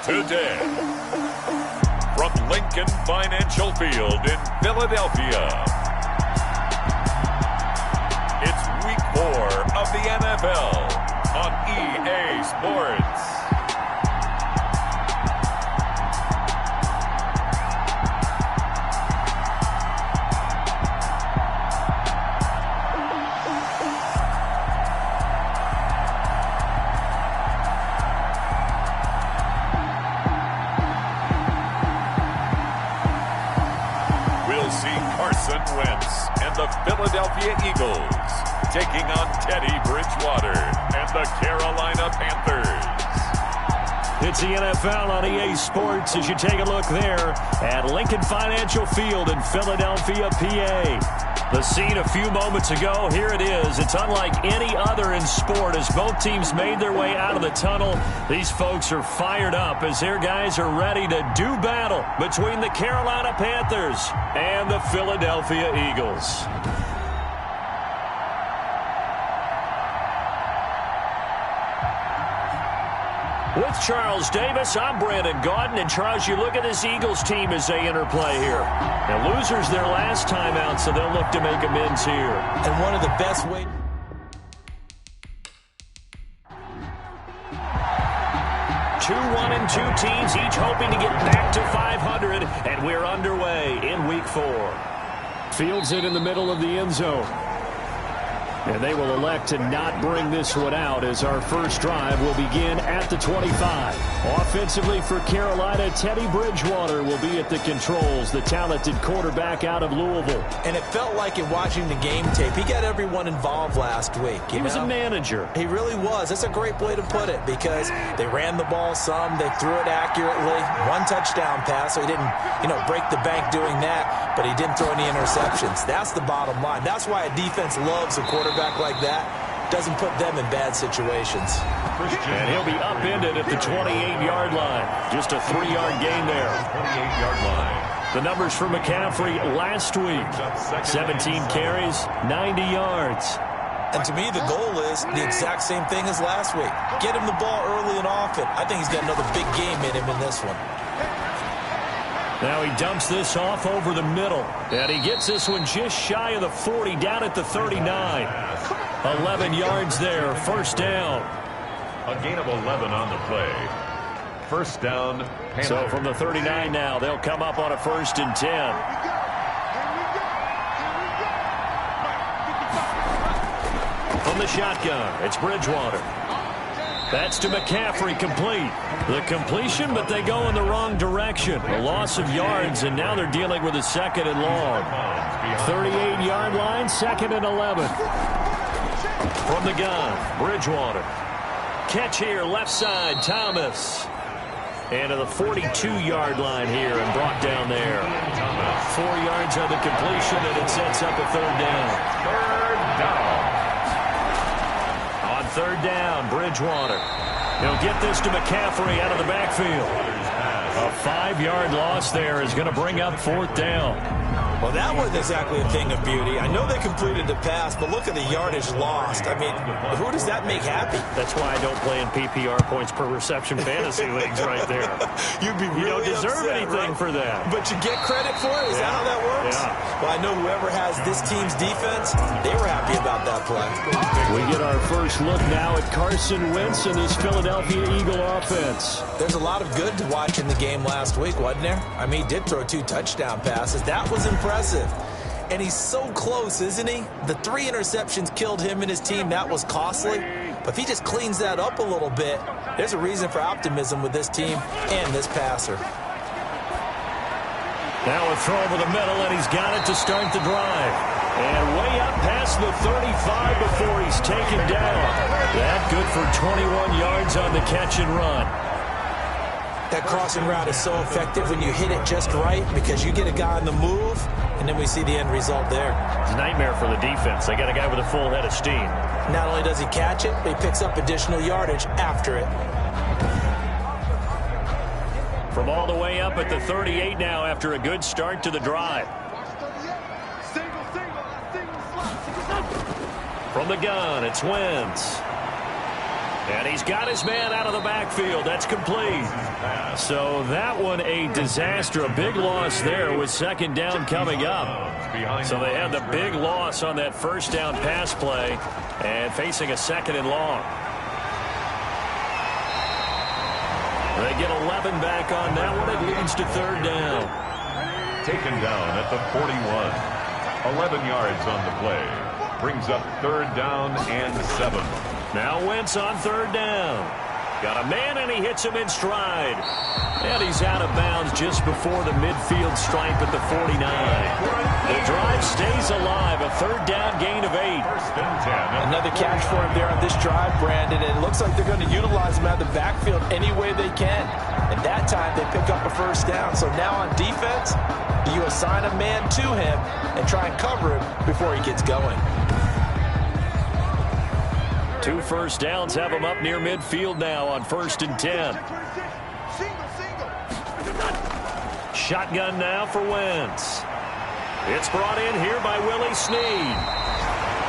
today. From Lincoln Financial Field in Philadelphia, it's Week 4 of the NFL on EA Sports. The Philadelphia Eagles taking on Teddy Bridgewater and the Carolina Panthers. It's the NFL on EA Sports as you take a look there at Lincoln Financial Field in Philadelphia, PA. The scene a few moments ago, here it is. It's unlike any other in sport as both teams made their way out of the tunnel. These folks are fired up as their guys are ready to do battle between the Carolina Panthers and the Philadelphia Eagles. With Charles Davis, I'm Brandon Gaudin. And Charles, you look at this Eagles team as they interplay here. Now, losers their last time out, so they'll look to make amends here. And one of the best ways. Two 1-2 teams, each hoping to get back to 500, and we're underway in Week 4. Fields it in the middle of the end zone. And they will elect to not bring this one out as our first drive will begin at the 25. Offensively for Carolina, Teddy Bridgewater will be at the controls, the talented quarterback out of Louisville. And it felt like in watching the game tape, he got everyone involved last week. He was a manager. He really was. That's a great way to put it because they ran the ball some, they threw it accurately. One touchdown pass, so he didn't, break the bank doing that, but he didn't throw any interceptions. That's the bottom line. That's why a defense loves a quarterback like that. Doesn't put them in bad situations. And he'll be upended at the 28-yard line. Just a 3-yard gain there. 28-yard line. The numbers for McCaffrey last week. 17 carries, 90 yards. And to me, the goal is the exact same thing as last week. Get him the ball early and often. I think he's got another big game in him in this one. Now he dumps this off over the middle. And he gets this one just shy of the 40, down at the 39. 11 yards there, first down. A gain of 11 on the play. First down. Panthers. So from the 39 now, they'll come up on a 1st and 10. From the shotgun, it's Bridgewater. That's to McCaffrey, complete. The completion, but they go in the wrong direction. A loss of yards, and now they're dealing with a 2nd and long. 38-yard line, 2nd and 11. From the gun, Bridgewater. Catch here, left side, Thomas. And to the 42-yard line here and brought down there. 4 yards on the completion, and it sets up a 3rd down. 3rd down. On 3rd down, Bridgewater. He'll get this to McCaffrey out of the backfield. A 5-yard loss there is going to bring up 4th down. Well, that wasn't exactly a thing of beauty. I know they completed the pass, but look at the yardage lost. I mean, who does that make happy? That's why I don't play in PPR points per reception fantasy leagues right there. You'd be really You don't deserve upset, anything right? for that. But you get credit for it? Is that how that works? Yeah. Well, I know whoever has this team's defense, they were happy about that play. We get our first look now at Carson Wentz and his Philadelphia Eagle offense. There's a lot of good to watch in the game last week, wasn't there? I mean, he did throw 2 touchdown passes. That was impressive. And he's so close, isn't he? The 3 interceptions killed him and his team. That was costly. But if he just cleans that up a little bit, there's a reason for optimism with this team and this passer. Now a throw over the middle, and he's got it to start the drive. And way up past the 35 before he's taken down. That good for 21 yards on the catch and run. That crossing route is so effective when you hit it just right because you get a guy on the move, and then we see the end result there. It's a nightmare for the defense. They got a guy with a full head of steam. Not only does he catch it, but he picks up additional yardage after it. From all the way up at the 38 now after a good start to the drive. From the gun, it's Wentz. And he's got his man out of the backfield. That's complete. So that one a disaster. A big loss there with second down coming up. So they had the big loss on that first down pass play and facing a second and long. They get 11 back on that one. It leads to third down. Taken down at the 41. 11 yards on the play. Brings up third down and 7. Now Wentz on third down. Got a man, and he hits him in stride. And he's out of bounds just before the midfield stripe at the 49. The drive stays alive. A third down gain of 8. Another catch for him there on this drive, Brandon. And it looks like they're going to utilize him out of the backfield any way they can. And that time they pick up a first down. So now on defense, you assign a man to him and try and cover him before he gets going. 2 first downs have him up near midfield now on 1st and 10. Shotgun now for Wentz. It's brought in here by Willie Snead.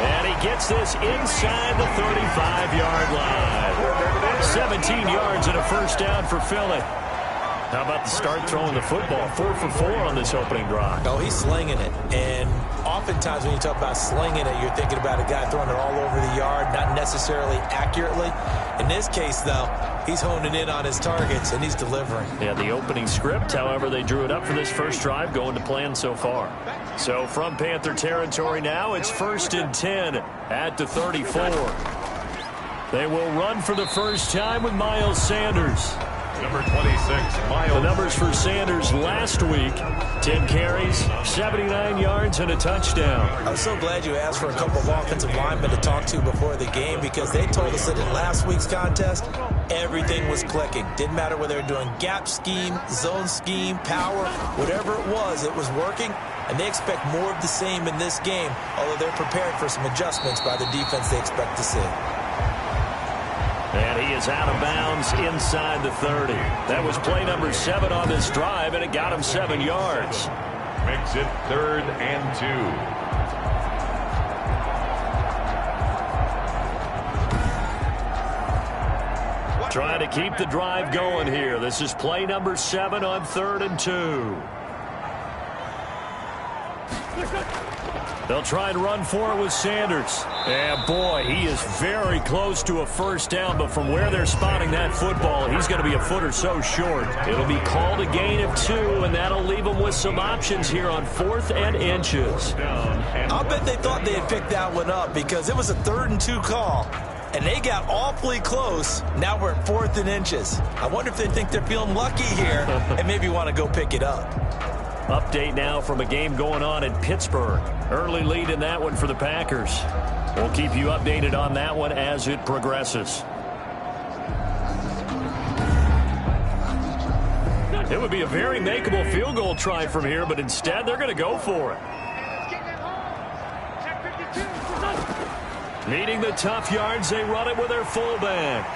And he gets this inside the 35-yard line. 17 yards and a first down for Philly. How about the start throwing the football? 4 for 4 on this opening drive. Oh, he's slinging it. And oftentimes when you talk about slinging it, you're thinking about a guy throwing it all over the yard, not necessarily accurately. In this case, though, he's honing in on his targets, and he's delivering. Yeah, the opening script, however, they drew it up for this first drive, going to plan so far. So from Panther territory now, it's 1st and 10 at the 34. They will run for the first time with Miles Sanders. Number 26, Miles. The numbers for Sanders last week: 10 carries, 79 yards, and a touchdown. I'm so glad you asked for a couple of offensive linemen to talk to before the game, because they told us that in last week's contest, everything was clicking. Didn't matter whether they were doing gap scheme, zone scheme, power, whatever it was working. And they expect more of the same in this game, although they're prepared for some adjustments by the defense they expect to see. And he is out of bounds inside the 30. That was play number 7 on this drive, and it got him 7 yards. Makes it 3rd and 2. Trying to keep the drive going here. This is play number 7 on 3rd and 2. They'll try and run for it with Sanders. And boy, he is very close to a first down, but from where they're spotting that football, he's going to be a foot or so short. It'll be called a gain of 2, and that'll leave them with some options here on 4th and inches. I'll bet they thought they had picked that one up, because it was a 3rd and 2 call, and they got awfully close. Now we're at 4th and inches. I wonder if they think they're feeling lucky here and maybe want to go pick it up. Update now from a game going on in Pittsburgh. Early lead in that one for the Packers. We'll keep you updated on that one as it progresses. It would be a very makeable field goal try from here, but instead they're going to go for it. Needing the tough yards, they run it with their fullback.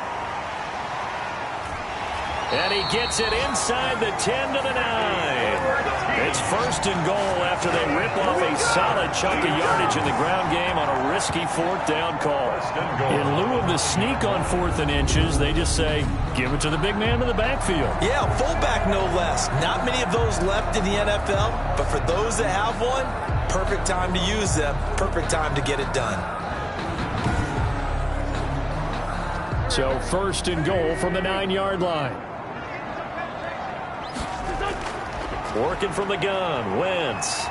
And he gets it inside the 10 to the 9. It's 1st and goal after they rip off a solid chunk of yardage in the ground game on a risky 4th down call. In lieu of the sneak on 4th and inches, they just say, give it to the big man in the backfield. Yeah, fullback no less. Not many of those left in the NFL, but for those that have one, perfect time to use them, perfect time to get it done. So 1st and goal from the 9-yard line. Working from the gun, Wentz.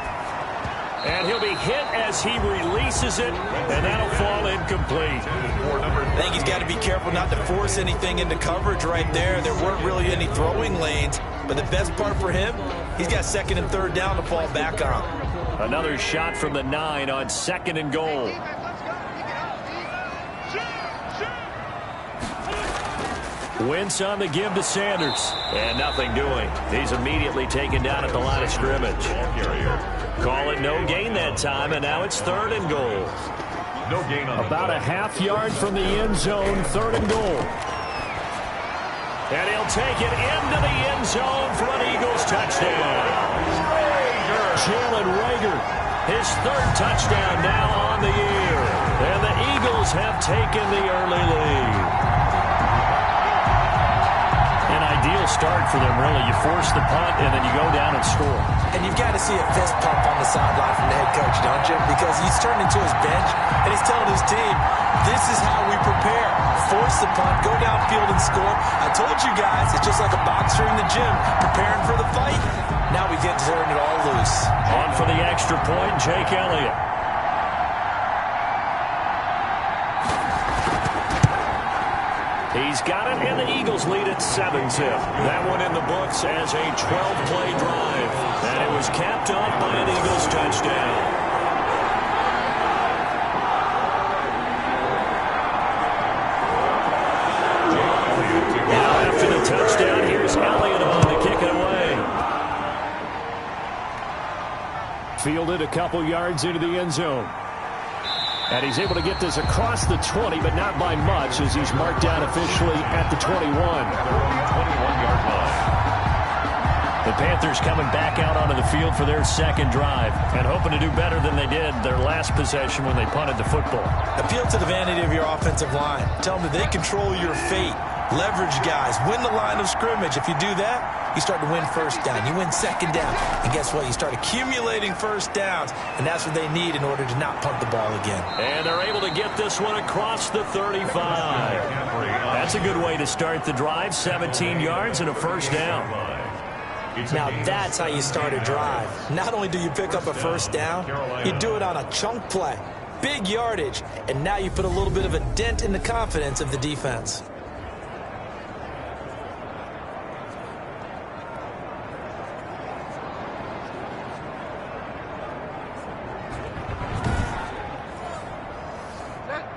And he'll be hit as he releases it, and that'll fall incomplete. I think he's got to be careful not to force anything into coverage right there. There weren't really any throwing lanes, but the best part for him, he's got 2nd and 3rd down to fall back on. Another shot from the 9 on 2nd and goal. Wentz on the give to Sanders. And nothing doing. He's immediately taken down at the line of scrimmage. Call it no gain that time, and now it's 3rd and goal. No gain on about a half yard from the end zone, 3rd and goal. And he'll take it into the end zone for an Eagles touchdown. Jalen Reagor, his 3rd touchdown now on the year. And the Eagles have taken the early lead. start for them, really. You force the punt, and then you go down and score. And you've got to see a fist pump on the sideline from the head coach, don't you? Because he's turned into his bench, and he's telling his team, this is how we prepare. Force the punt, go downfield and score. I told you guys, it's just like a boxer in the gym preparing for the fight. Now we get to turn it all loose. On for the extra point, Jake Elliott. He's got it, and the Eagles lead at 7-0. That one in the books as a 12-play drive. And it was capped off by an Eagles touchdown. Now after the touchdown, here's Elliott on to kick it away. Fielded a couple yards into the end zone. And he's able to get this across the 20, but not by much, as he's marked down officially at the 21. Their own 21-yard line. The Panthers coming back out onto the field for their second drive and hoping to do better than they did their last possession when they punted the football. Appeal to the vanity of your offensive line. Tell them that they control your fate. Leverage guys. Win the line of scrimmage. If you do that, you start to win first down. You win second down. And guess what? You start accumulating first downs. And that's what they need in order to not punt the ball again. And they're able to get this one across the 35. That's a good way to start the drive. 17 yards and a first down. Now that's how you start a drive. Not only do you pick up a first down, you do it on a chunk play. Big yardage. And now you put a little bit of a dent in the confidence of the defense.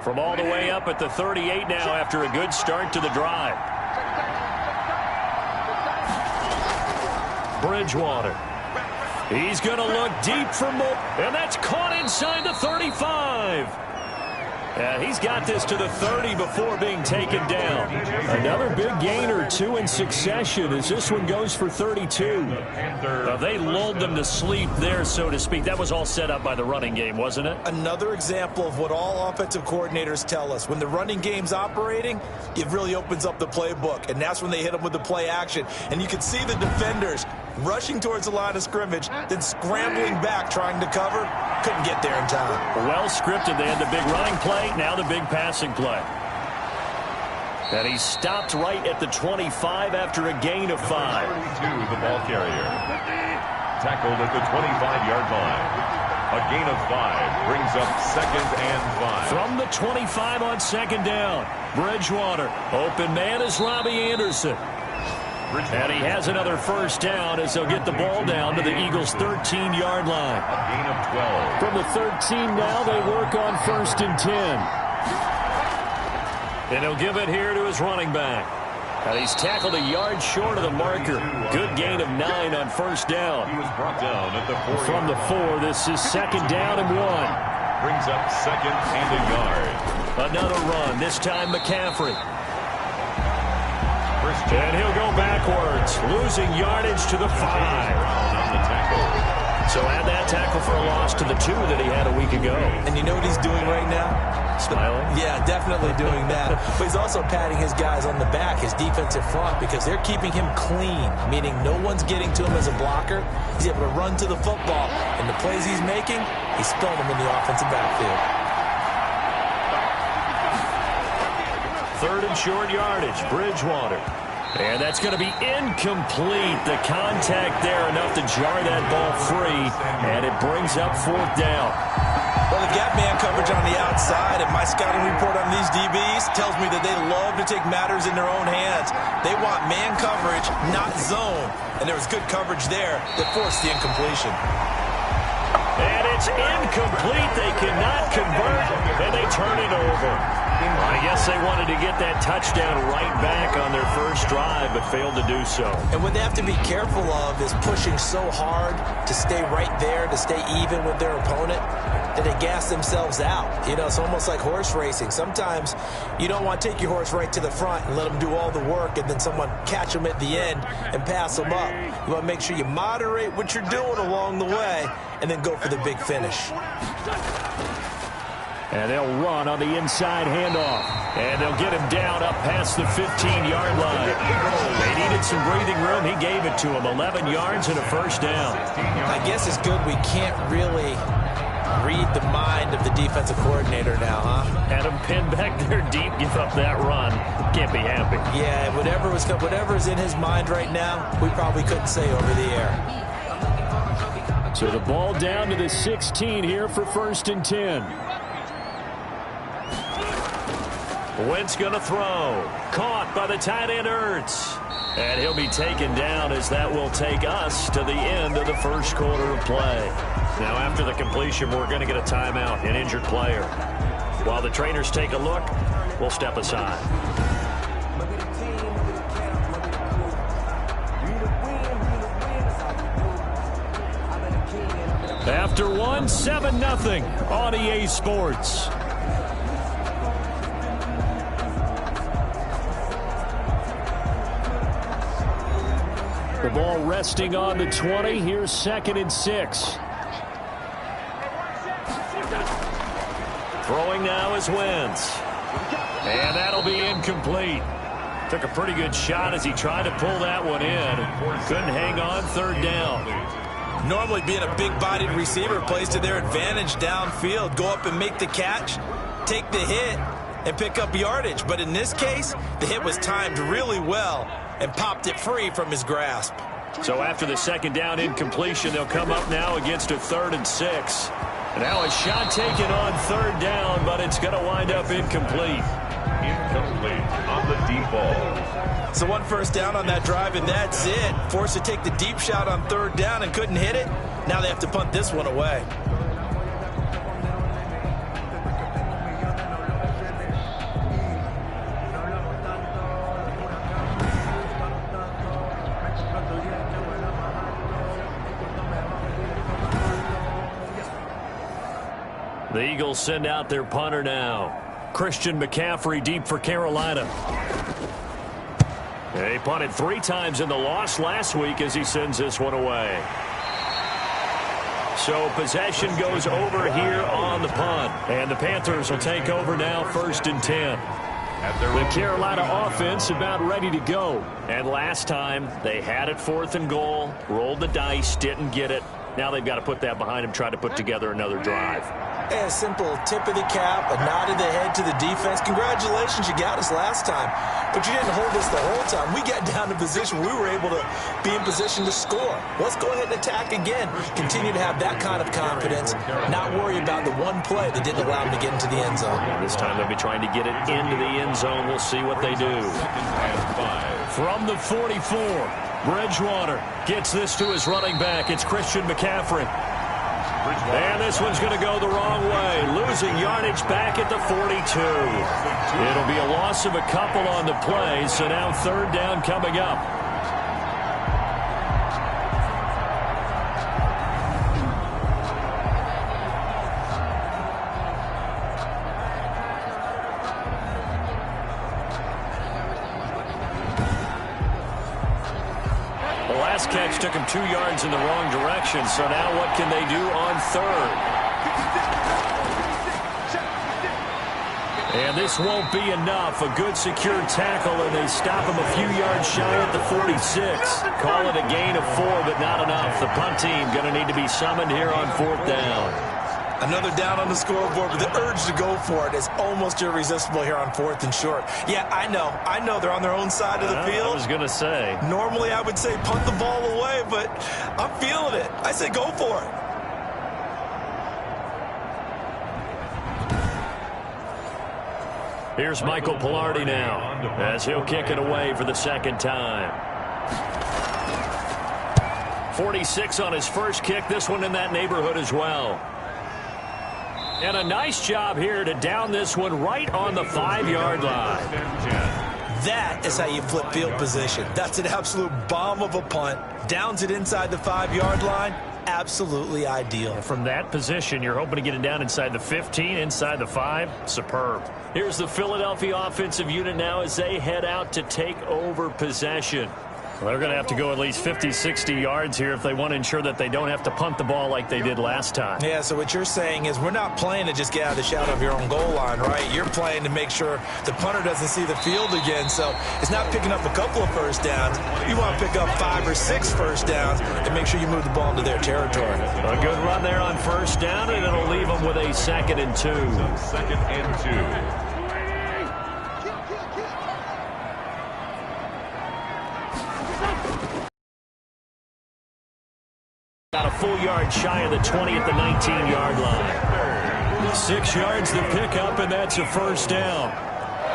From all the way up at the 38 now after a good start to the drive. Bridgewater. He's going to look deep for more. And that's caught inside the 35. And he's got this to the 30 before being taken down. Another big gain or two in succession as this one goes for 32. They lulled them to sleep there, so to speak. That was all set up by the running game, wasn't it? Another example of what all offensive coordinators tell us. When the running game's operating, it really opens up the playbook. And that's when they hit them with the play action. And you can see the defenders rushing towards the line of scrimmage, then scrambling back trying to cover. Couldn't get there in time. Well scripted. They had the big running play, now the big passing play. And he stopped right at the 25 after a gain of 5. 32, the ball carrier. Tackled at the 25-yard line. A gain of 5 brings up 2nd and 5. From the 25 on 2nd down. Bridgewater. Open man is Robbie Anderson. And he has another first down as they'll get the ball down to the Eagles' 13-yard line. A gain of 12. From the 13 now, they work on 1st and 10. And he'll give it here to his running back. And he's tackled a yard short of the marker. Good gain of 9 on first down. He was brought down at the 4. From the 4, this is 2nd down and 1. Brings up 2nd and a yard. Another run, this time McCaffrey. And he'll go backwards, losing yardage to the 5. On the tackle. So add that tackle for a loss to the 2 that he had a week ago. And you know what he's doing right now? Smiling? Yeah, definitely doing that. But he's also patting his guys on the back, his defensive front, because they're keeping him clean, meaning no one's getting to him as a blocker. He's able to run to the football. And the plays he's making, he's spelling them in the offensive backfield. 3rd and short yardage, Bridgewater. And that's going to be incomplete. The contact there enough to jar that ball free. And it brings up 4th down. Well, they've got man coverage on the outside, and my scouting report on these DBs tells me that they love to take matters in their own hands. They want man coverage, not zone. And there was good coverage there that forced the incompletion. And it's incomplete. They cannot convert, and they turn it over. I guess they wanted to get that touchdown right back on their first drive, but failed to do so. And what they have to be careful of is pushing so hard to stay right there, to stay even with their opponent, that they gas themselves out. You know, it's almost like horse racing. Sometimes you don't want to take your horse right to the front and let them do all the work and then someone catch them at the end and pass them up. You want to make sure you moderate what you're doing along the way and then go for the big finish. And they'll run on the inside handoff. And they'll get him down up past the 15-yard line. They needed need some breathing room. He gave it to him. 11 yards and a first down. I guess it's good we can't really read the mind of the defensive coordinator now, huh? Had him pinned back there deep, give up that run. Can't be happy. Yeah, whatever's in his mind right now, we probably couldn't say over the air. So the ball down to the 16 here for 1st and 10. Wentz going to throw. Caught by the tight end Ertz. And he'll be taken down as that will take us to the end of the first quarter of play. Now after the completion, we're going to get a timeout, an injured player. While the trainers take a look, we'll step aside. After one, 7-0 on EA Sports. The ball resting on the 20. Here's 2nd and 6. Throwing now is Wentz. And that'll be incomplete. Took a pretty good shot as he tried to pull that one in. Couldn't hang on 3rd down. Normally being a big-bodied receiver plays to their advantage downfield. Go up and make the catch, take the hit, and pick up yardage. But in this case, the hit was timed really well and popped it free from his grasp. So after the 2nd down incompletion, they'll come up now against a 3rd and 6. Now a shot taken on 3rd down, but it's going to wind up incomplete. Incomplete on the deep ball. So 1 first down on that drive, and that's it. Forced to take the deep shot on 3rd down and couldn't hit it. Now they have to punt this one away. The Eagles send out their punter now. Christian McCaffrey deep for Carolina. They punted 3 times in the loss last week as he sends this one away. So possession goes over here on the punt. And the Panthers will take over now 1st and 10. The Carolina offense about ready to go. And last time they had it 4th and goal, rolled the dice, didn't get it. Now they've got to put that behind them, try to put together another drive. A simple tip of the cap, a nod of the head to the defense. Congratulations, you got us last time, but you didn't hold us the whole time. We got down to position we were able to be in position to score. Let's go ahead and attack again. Continue to have that kind of confidence, not worry about the one play that didn't allow them to get into the end zone. This time they'll be trying to get it into the end zone. We'll see what they do. From the 44, Bridgewater gets this to his running back. It's Christian McCaffrey. And this one's going to go the wrong way. Losing yardage back at the 42. It'll be a loss of a couple on the play, so now 3rd down coming up. Catch took him 2 yards in the wrong direction, so now what can they do on 3rd? And this won't be enough. A good secure tackle, and they stop him a few yards shy at the 46. Call it a gain of 4, but not enough. The punt team going to need to be summoned here on 4th down. Another down on the scoreboard, but the urge to go for it is almost irresistible here on 4th and short. Yeah, I know they're on their own side of the field. I was going to say. Normally I would say punt the ball away, but I'm feeling it. I say go for it. Here's Michael Pilardi now as he'll kick it away for the 2nd time. 46 on his first kick. This one in that neighborhood as well. And a nice job here to down this one right on the 5-yard line. That is how you flip field position. That's an absolute bomb of a punt. Downs it inside the 5-yard line. Absolutely ideal. From that position, you're hoping to get it down inside the 15, inside the 5. Superb. Here's the Philadelphia offensive unit now as they head out to take over possession. Well, they're going to have to go at least 50, 60 yards here if they want to ensure that they don't have to punt the ball like they did last time. Yeah, so what you're saying is we're not playing to just get out of the shadow of your own goal line, right? You're playing to make sure the punter doesn't see the field again. So it's not picking up a couple of first downs. You want to pick up 5 or 6 first downs and make sure you move the ball into their territory. A good run there on first down, and it'll leave them with a 2nd and 2. 2nd and 2. Got a full yard shy of the 20 at the 19-yard line. 6 yards to pick up, and that's a first down.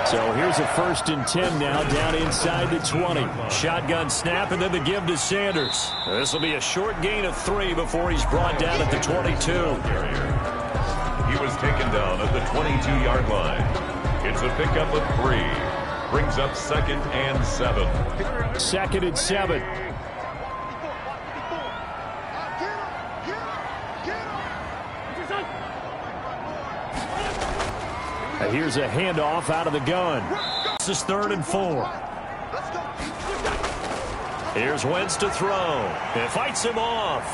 So here's a 1st and 10 now, down inside the 20. Shotgun snap, and then the give to Sanders. This will be a short gain of 3 before he's brought down at the 22. He was taken down at the 22-yard line. It's a pickup of 3. Brings up 2nd and 7. 2nd and 7. Here's a handoff out of the gun. This is 3rd and 4. Here's Wentz to throw. It fights him off.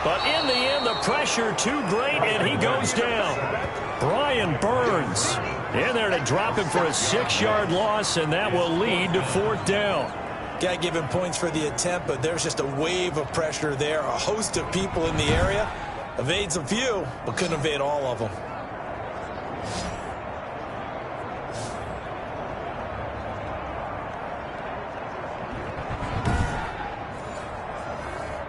But in the end, the pressure too great, and he goes down. Brian Burns in there to drop him for a 6-yard loss, and that will lead to 4th down. Got to give him points for the attempt, but there's just a wave of pressure there. A host of people in the area. Evades a few, but couldn't evade all of them.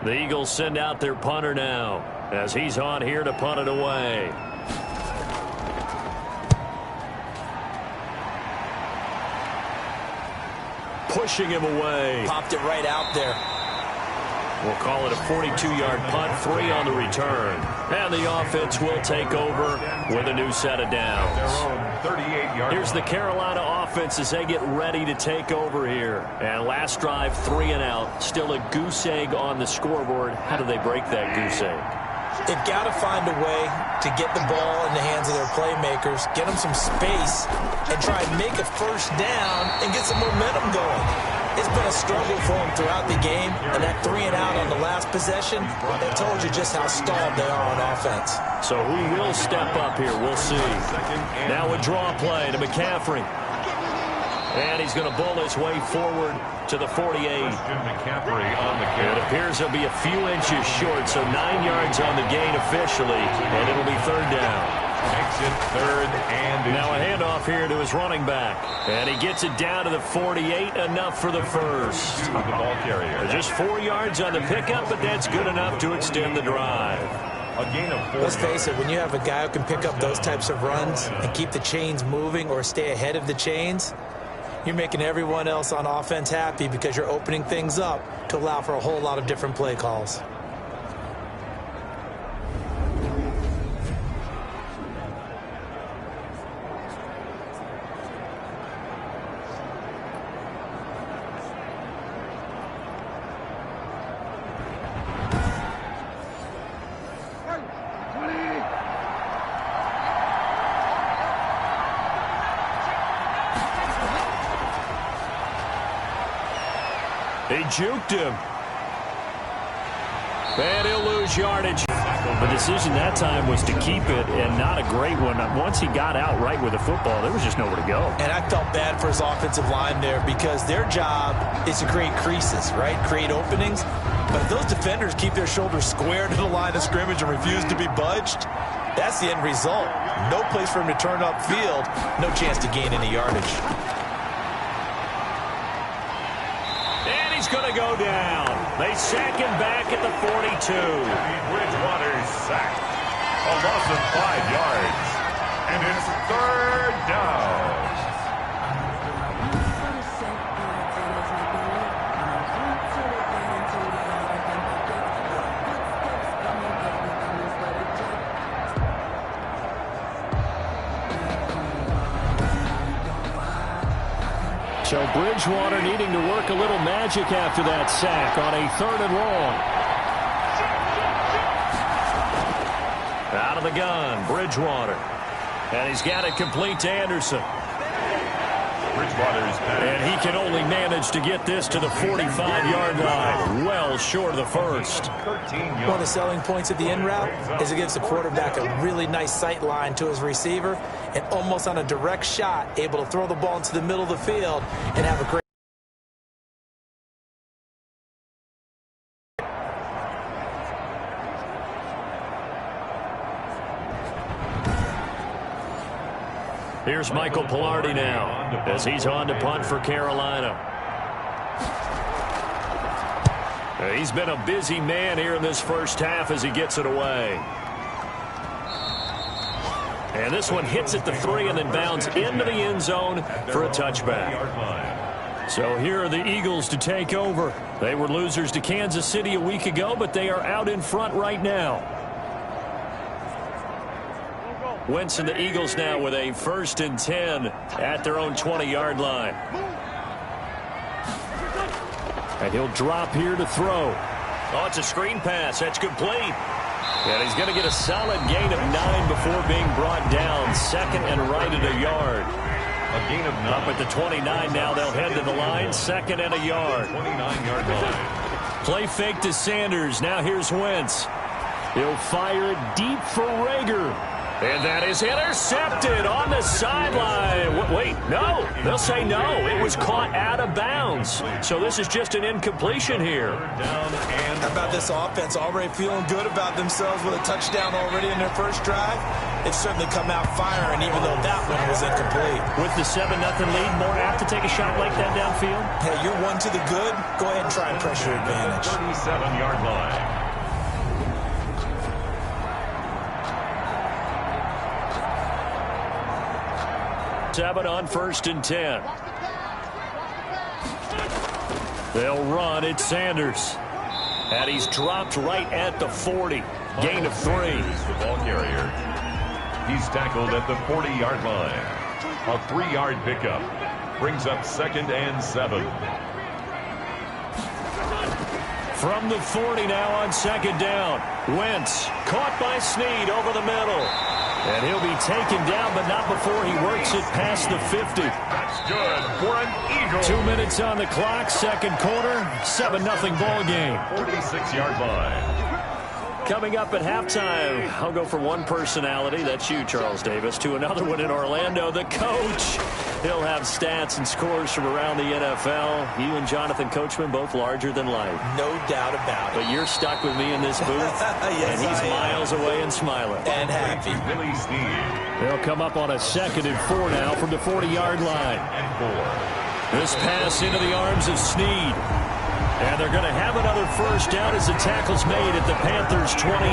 The Eagles send out their punter now as he's on here to punt it away. Pushing him away. Popped it right out there. We'll call it a 42-yard punt, 3 on the return. And the offense will take over with a new set of downs. Their own 38-yard. Here's the Carolina offense as they get ready to take over here. And last drive, 3 and out. Still a goose egg on the scoreboard. How do they break that goose egg? They've got to find a way to get the ball in the hands of their playmakers, get them some space, and try and make a first down and get some momentum going. It's been a struggle for them throughout the game, and that 3 and out on the last possession, that told you just how stalled they are on offense. So who will step up here? We'll see. Now a draw play to McCaffrey. And he's going to bull his way forward to the 48. McCaffrey on the carry. It appears he'll be a few inches short, so 9 yards on the gain officially, and it'll be 3rd down. Makes it 3rd and now a handoff here to his running back. And he gets it down to the 48, enough for the first. the ball carrier. Just 4 yards on the pickup, but that's good enough to extend the drive. A gain of 4. Let's face it, when you have a guy who can pick up those types of runs and keep the chains moving or stay ahead of the chains, you're making everyone else on offense happy because you're opening things up to allow for a whole lot of different play calls. They juked him. And he'll lose yardage. The decision that time was to keep it, and not a great one. Once he got out right with the football, there was just nowhere to go. And I felt bad for his offensive line there because their job is to create creases, right? Create openings. But if those defenders keep their shoulders square to the line of scrimmage and refuse to be budged, that's the end result. No place for him to turn upfield. No chance to gain any yardage. He's going to go down. They sack him back at the 42. Bridgewater's sacked. A loss of 5 yards. And it's 3rd down. So Bridgewater needing to work a little magic after that sack on a 3rd and long. Out of the gun, Bridgewater. And he's got it complete to Anderson. Bridgewater's And he can only manage to get this to the 45-yard line. Well short of the first. One of the selling points of the in route is it gives the quarterback a really nice sight line to his receiver and almost on a direct shot able to throw the ball into the middle of the field and have a great. Here's Michael Pilardi now as he's on to punt for Carolina. He's been a busy man here in this first half as he gets it away. And this one hits at the 3 and then bounds into the end zone for a touchback. So here are the Eagles to take over. They were losers to Kansas City a week ago, but they are out in front right now. Wentz and the Eagles now with a 1st and 10 at their own 20-yard line. And he'll drop here to throw. Oh, it's a screen pass. That's complete. And he's going to get a solid gain of 9 before being brought down. 2nd and right at a yard. A gain of 9. Up at the 29 now. They'll head to the line. 2nd and a yard. 29-yard line. Play fake to Sanders. Now here's Wentz. He'll fire it deep for Rager. And that is intercepted on the sideline. Wait, no. They'll say no. It was caught out of bounds. So this is just an incompletion here. How about this offense already feeling good about themselves with a touchdown already in their first drive? It's certainly come out firing, even though that one was incomplete. With the 7-0 lead, more apt to take a shot like that downfield? Hey, you're one to the good. Go ahead and try and press your advantage. 37-yard line. 7 on 1st and 10. They'll run. It's Sanders. And he's dropped right at the 40. Gain of 3. The ball carrier. He's tackled at the 40-yard line. A 3-yard pickup. Brings up 2nd and 7. From the 40 now on 2nd down. Wentz caught by Snead over the middle. And he'll be taken down, but not before he works it past the 50. That's good for an Eagle. 2 minutes on the clock, 2nd quarter, 7-0 ball game. 46-yard line. Coming up at halftime, I'll go from one personality, that's you, Charles Davis, to another one in Orlando, the coach. He'll have stats and scores from around the NFL. You and Jonathan Coachman, both larger than life. No doubt about it. But you're stuck with me in this booth, yes, and he's miles away and smiling. And happy. Billy Snead. They'll come up on a 2nd and 4 now from the 40-yard line. And 4. This pass into the arms of Snead. And they're going to have another first down as the tackle's made at the Panthers' 28.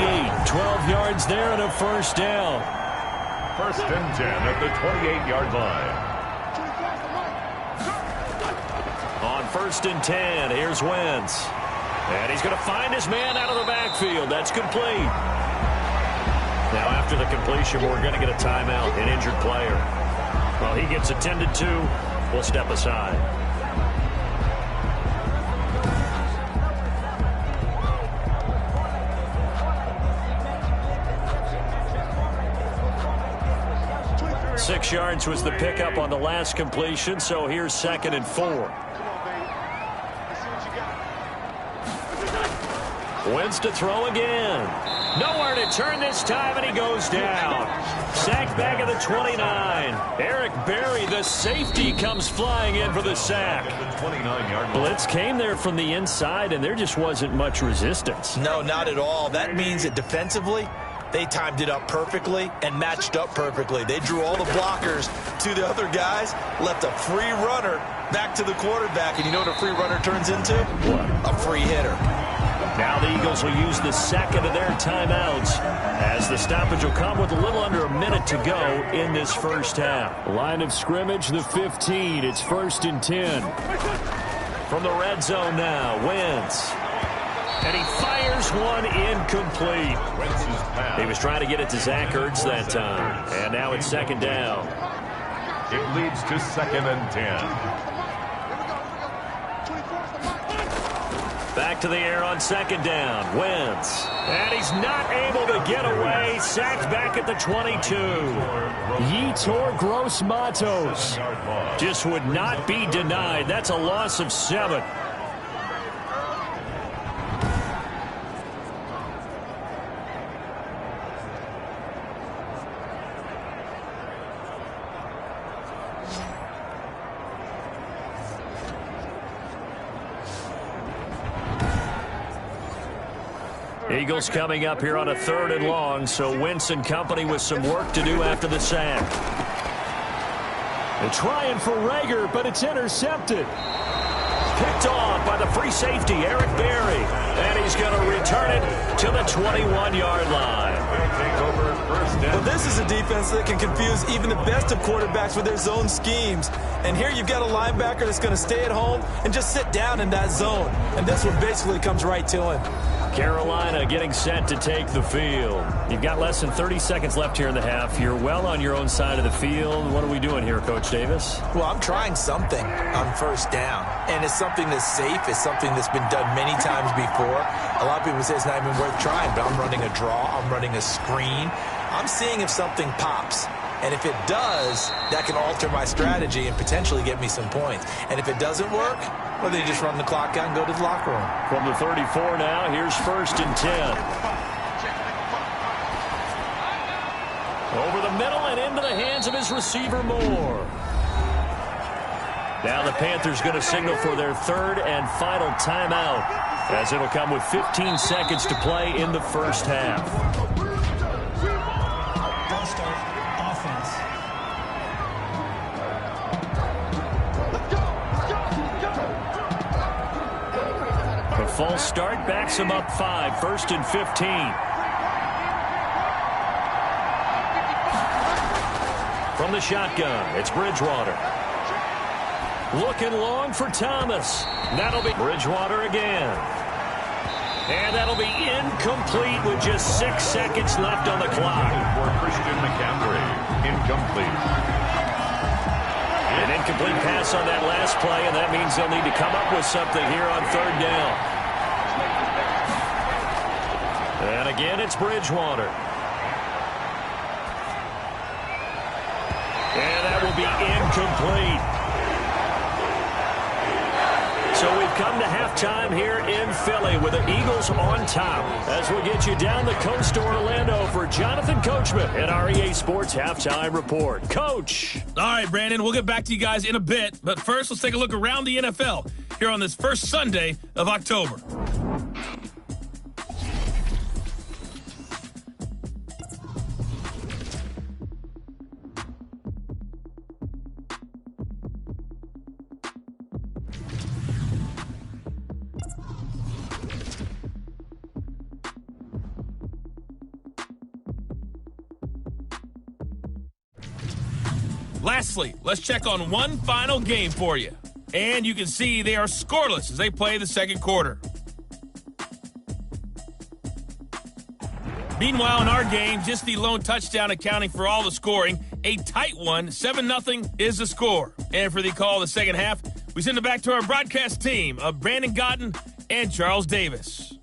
12 yards there and a first down. 1st and 10 at the 28-yard line. On 1st and 10, here's Wentz. And he's going to find his man out of the backfield. That's complete. Now after the completion, we're going to get a timeout, an injured player. Well, he gets attended to. We'll step aside. Six yards was the pickup on the last completion, so here's 2nd and 4. Wentz to throw again. Nowhere to turn this time, and he goes down. Sacked back at the 29. Eric Berry, the safety, comes flying in for the sack. Blitz came there from the inside, and there just wasn't much resistance. No, not at all. That means that defensively, they timed it up perfectly and matched up perfectly. They drew all the blockers to the other guys, left a free runner back to the quarterback. And you know what a free runner turns into? What? A free hitter. Now the Eagles will use the 2nd of their timeouts as the stoppage will come with a little under a minute to go in this first half. Line of scrimmage, the 15. It's 1st and 10. From the red zone now, Wentz. And he fires one incomplete. He was trying to get it to Zach Ertz that time. And now it's 2nd down. It leads to 2nd and 10. Back to the air on second down. Wentz. And he's not able to get away. Sacked back at the 22. Yetur Gross-Matos just would not be denied. That's a loss of 7. Eagles coming up here on a 3rd and long, so Wentz and company with some work to do after the sack. They're trying for Rager, but it's intercepted. Picked off by the free safety, Eric Berry. And he's going to return it to the 21-yard line. Well, this is a defense that can confuse even the best of quarterbacks with their zone schemes. And here you've got a linebacker that's going to stay at home and just sit down in that zone. And this one basically comes right to him. Carolina getting set to take the field. You've got less than 30 seconds left here in the half. You're well on your own side of the field. What are we doing here, Coach Davis? Well, I'm trying something on first down. And it's something that's safe. It's something that's been done many times before. A lot of people say it's not even worth trying, but I'm running a draw. I'm running a screen. I'm seeing if something pops. And if it does, that can alter my strategy and potentially get me some points. And if it doesn't work, well, then you just run the clock out and go to the locker room. From the 34 now, here's 1st and 10. Over the middle and into the hands of his receiver, Moore. Now the Panthers going to signal for their 3rd and final timeout, as it'll come with 15 seconds to play in the first half. False start backs him up 5. 1st and 15. From the shotgun, it's Bridgewater. Looking long for Thomas. That'll be Bridgewater again. And that'll be incomplete with just 6 seconds left on the clock. For Christian McCaffrey, incomplete. An incomplete pass on that last play, and that means they'll need to come up with something here on 3rd down. And again, it's Bridgewater. And that will be incomplete. So we've come to halftime here in Philly with the Eagles on top. As we get you down the coast to Orlando for Jonathan Coachman at our EA Sports Halftime Report. Coach. All right, Brandon, we'll get back to you guys in a bit. But first, let's take a look around the NFL here on this first Sunday of October. Lastly, let's check on one final game for you. And you can see they are scoreless as they play the second quarter. Meanwhile, in our game, just the lone touchdown accounting for all the scoring. A tight one, 7-0 is the score. And for the call of the second half, we send it back to our broadcast team of Brandon Gotten and Charles Davis.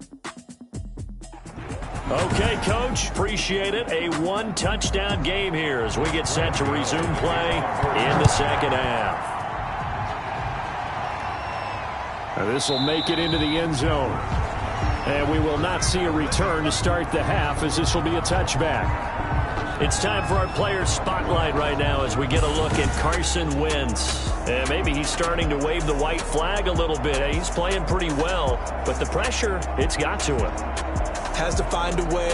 Okay, Coach, appreciate it. A 1-touchdown game here as we get set to resume play in the second half. This will make it into the end zone. And we will not see a return to start the half, as this will be a touchback. It's time for our player spotlight right now as we get a look at Carson Wentz. And maybe he's starting to wave the white flag a little bit. He's playing pretty well, but the pressure, it's got to him. Has to find a way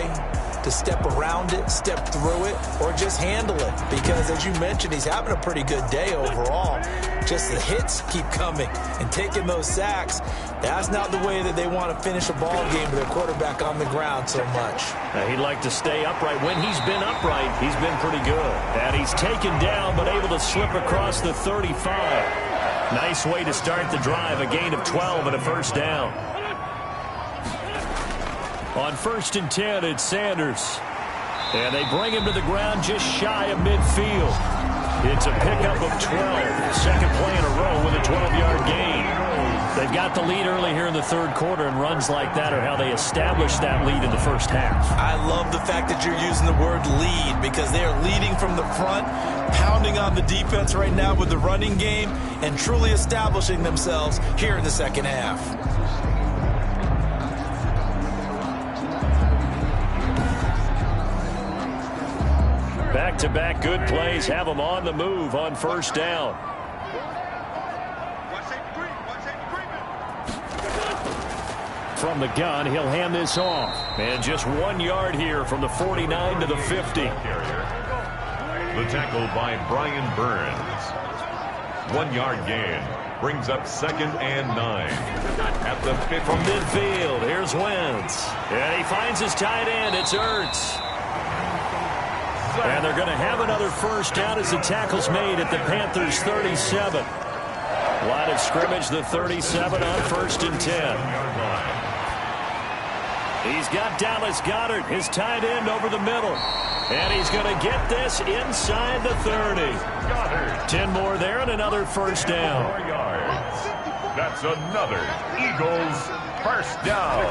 to step around it, step through it, or just handle it. Because, as you mentioned, he's having a pretty good day overall. Just the hits keep coming and taking those sacks. That's not the way that they want to finish a ball game with their quarterback on the ground so much. He'd like to stay upright. When he's been upright, he's been pretty good. And he's taken down, but able to slip across the 35. Nice way to start the drive, a gain of 12 and a first down. On 1st and 10, it's Sanders. And they bring him to the ground just shy of midfield. It's a pickup of 12. Second play in a row with a 12-yard gain. They've got the lead early here in the third quarter, and runs like that are how they establish that lead in the first half. I love the fact that you're using the word lead because they are leading from the front, pounding on the defense right now with the running game, and truly establishing themselves here in the second half. Back-to-back good plays have them on the move on first down. From the gun, he'll hand this off. And just 1 yard here from the 49 to the 50. The tackle by Brian Burns. 1 yard gain. Brings up 2nd and 9. At the 50. From midfield, here's Wentz. And he finds his tight end. It's Ertz. And they're going to have another first down as the tackle's made at the Panthers' 37. Line of scrimmage, the 37 on 1st and 10. He's got Dallas Goedert, his tight end, over the middle. And he's going to get this inside the 30. 10 more there and another first down. 4 yards. That's another Eagles first down.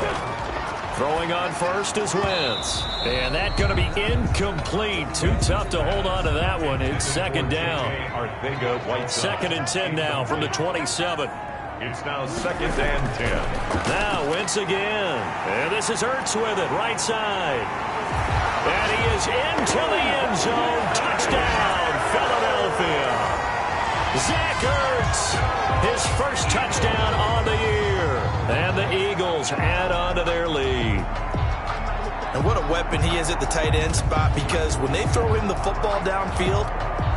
Throwing on first is Wentz. And that's going to be incomplete. Too tough to hold on to that one. It's 2nd down. 2nd and 10 now from the 27. It's now 2nd and 10. Now Wentz again. And this is Ertz with it, right side. And he is into the end zone. Touchdown, Philadelphia. Zach Ertz, his first touchdown on the year. And the Eagles add on to their lead. And what a weapon he is at the tight end spot, because when they throw him the football downfield,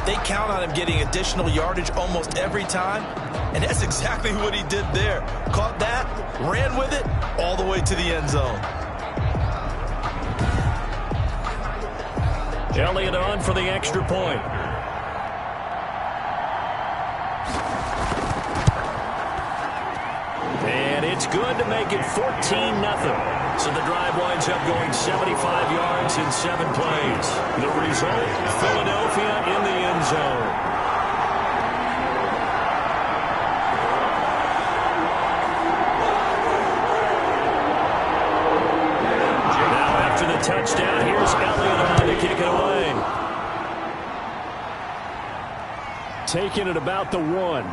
they count on him getting additional yardage almost every time. And that's exactly what he did there. Caught that, ran with it, all the way to the end zone. Elliott on for the extra point. And it's good to make it 14-0. So the drive winds up going 75 yards in 7 plays. The result, Philadelphia in the end zone. Now after the touchdown, here's Elliott on to kick it away. Taking it about the 1.